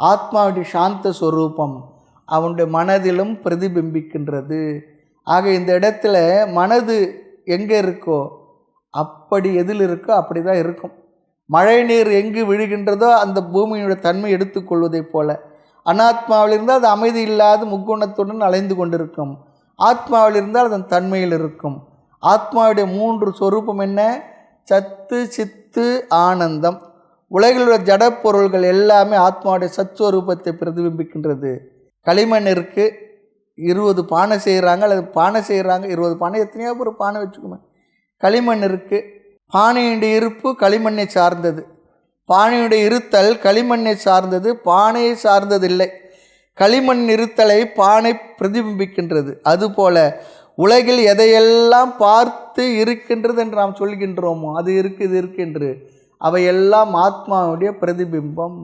ஆத்மாவுடைய சாந்த ஸ்வரூபம் அவனுடைய மனதிலும் பிரதிபிம்பிக்கின்றது. ஆக இந்த இடத்துல மனது எங்கே இருக்கோ அப்படி எதில் இருக்கோ அப்படி தான் இருக்கும். மழை நீர் எங்கு விழுகின்றதோ அந்த பூமியினுடைய தன்மை எடுத்துக்கொள்வதைப் போல அனாத்மாவில் இருந்தால் அது அமைதி இல்லாத முக்குணத்துடன் அலைந்து கொண்டிருக்கும், ஆத்மாவில் இருந்தால் அதன் தன்மையில் இருக்கும். ஆத்மாவுடைய 3 சொரூபம் என்ன, சத்து சித்து ஆனந்தம். உலகிலுள்ள ஜடப்பொருள்கள் எல்லாமே ஆத்மாவுடைய சத்ஸ்வரூபத்தை பிரதிபிம்பிக்கின்றது. களிமண் இருக்குது, 20 பானை செய்கிறாங்க, அல்லது பானை செய்கிறாங்க, 20 பானை, எத்தனையோ ஒரு பானை வச்சுக்கோங்க. களிமண் இருக்குது, பானையுடைய இருப்பு களிமண்ணை சார்ந்தது, பானையுடைய இருத்தல் களிமண்ணை சார்ந்தது, பானையை சார்ந்ததில்லை. களிமண் இருத்தலை பானை பிரதிபிம்பிக்கின்றது. அதுபோல உலகில் எதையெல்லாம் பார்த்து இருக்கின்றது என்று நாம் சொல்கின்றோமோ, அது இருக்குது இது இருக்கு என்று, அவையெல்லாம் ஆத்மாவுடைய பிரதிபிம்பம்.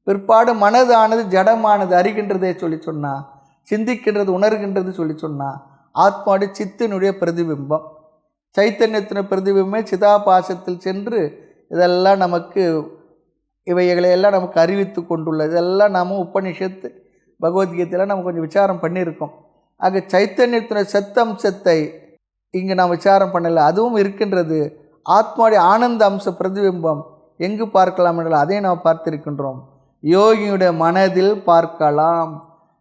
பிற்பாடு மனதானது ஜடமானது அறிகின்றதே சொல்லி சொன்னால், சிந்திக்கின்றது உணர்கின்றது சொல்லி சொன்னால், ஆத்மாவுடைய சித்தினுடைய பிரதிபிம்பம், சைத்தன்யத்தின் பிரதிபிம்பமே சிதாபாசத்தில் சென்று இதெல்லாம் நமக்கு இவைகளையெல்லாம் நமக்கு அறிவித்து கொண்டுள்ளது. இதெல்லாம் நாம் உபனிஷத்து பகவத்கீதையில் நம்ம கொஞ்சம் விசாரம் பண்ணியிருக்கோம். ஆக சைத்தன்யத்தினுடைய சத்தம்சத்தை இங்கே நாம் விசாரம் பண்ணலை, அதுவும் இருக்கின்றது. ஆத்மாவுடைய ஆனந்த அம்ச பிரதிபிம்பம் எங்கு பார்க்கலாம் என்றால் அதை நாம் பார்த்திருக்கின்றோம், யோகியுடைய மனதில் பார்க்கலாம்.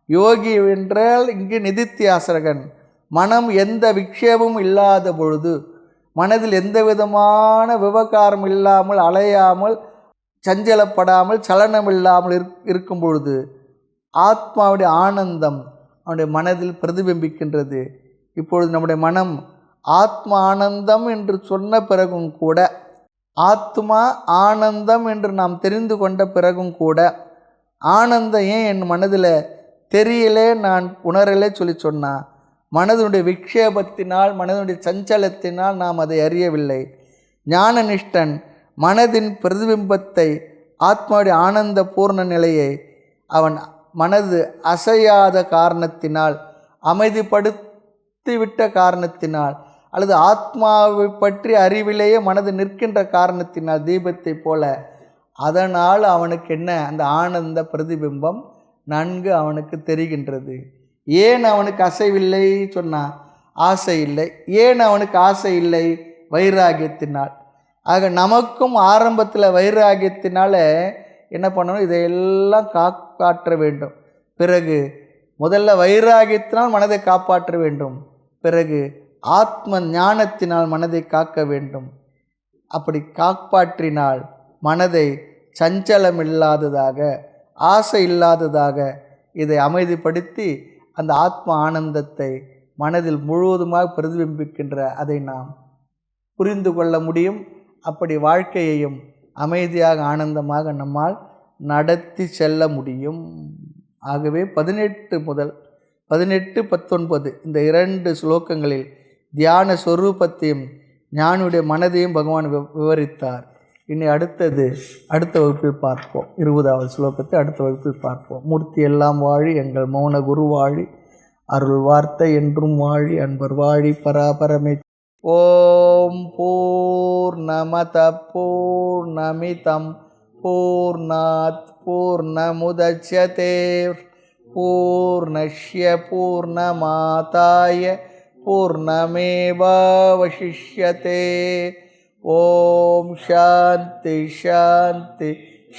யோகி என்றால் இங்கு நிதித்தியாசரகன். மனம் எந்த விக்ஷேபமும் இல்லாத பொழுது, மனதில் எந்த விதமான விவகாரம் இல்லாமல், அலையாமல், சஞ்சலப்படாமல், சலனம் இல்லாமல் இருக்கும் பொழுது ஆத்மாவுடைய ஆனந்தம் அவனுடைய மனதில் பிரதிபிம்பிக்கின்றது. இப்பொழுது நம்முடைய மனம் ஆத்மா ஆனந்தம் என்று சொன்ன பிறகும் கூட ஆத்மா ஆனந்தம் என்று நாம் தெரிந்து கொண்ட பிறகும் கூட ஆனந்தம் ஏன் என் மனதில் தெரியலே, நான் உணரலே சொன்னால் மனதனுடைய விக்ஷேபத்தினால், மனதனுடைய சஞ்சலத்தினால் நாம் அதை அறியவில்லை. ஞானனிஷ்டன் மனதின் பிரதிபிம்பத்தை, ஆத்மாவுடைய ஆனந்த பூர்ண நிலையை அவன் மனது அசையாத காரணத்தினால், அமைதிப்படுத்திவிட்ட காரணத்தினால், அல்லது ஆத்மாவை பற்றி அறிவிலேயே மனது நிற்கின்ற காரணத்தினால், தீபத்தை போல, அதனால் அவனுக்கு என்ன, அந்த ஆனந்த பிரதிபிம்பம் நன்கு அவனுக்கு தெரிகின்றது. ஏன் அவனுக்கு அசைவில்லை சொன்னால் ஆசை இல்லை. ஏன் அவனுக்கு ஆசை இல்லை? வைராகியத்தினால். ஆக நமக்கும் ஆரம்பத்தில் வைராகியத்தினால என்ன பண்ணணும், இதையெல்லாம் காப்பாற்ற வேண்டும். பிறகு முதல்ல வைராகியத்தினால் மனதை காப்பாற்ற வேண்டும். பிறகு ஆத்ம ஞானத்தினால் மனதை காக்க வேண்டும். அப்படி காப்பாற்றினால் மனதை சஞ்சலம் இல்லாததாக, ஆசை இல்லாததாக இதை அமைதிப்படுத்தி அந்த ஆத்ம ஆனந்தத்தை மனதில் முழுவதுமாக பிரதிபிம்பிக்கின்ற அதை நாம் புரிந்து கொள்ள முடியும். அப்படி வாழ்க்கையையும் அமைதியாக ஆனந்தமாக நம்மால் நடத்தி செல்ல முடியும். ஆகவே 18 முதல் 18, 19 இந்த 2 ஸ்லோகங்களில் தியான சொரூபத்தையும் ஞானியுடைய மனதையும் பகவான் விவரித்தார். இனி அடுத்த வகுப்பில் பார்ப்போம். 20வது ஸ்லோகத்தை அடுத்த வகுப்பில் பார்ப்போம். மூர்த்தி எல்லாம் வாழி, எங்கள் மௌன குரு வாழி, அருள் வார்த்தை என்றும் வாழி, அன்பர் வாழி, பராபரமே. ஓம் பூர்ணமத பூர்ணமிதம் பூர்ணாத் பூர்ணமுதச்யதே பூர்ணஸ்ய பூர்ணமாதாய பூர்ணமேவாவசிஷ்யதே. ஓம் சாந்தி சாந்தி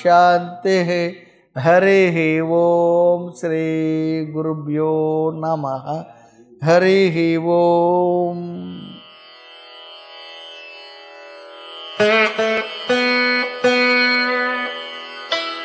சாந்தி. ஹரிः ஓம். ஸ்ரீ குருப்யோ நமः. ஹரிः ஓம்.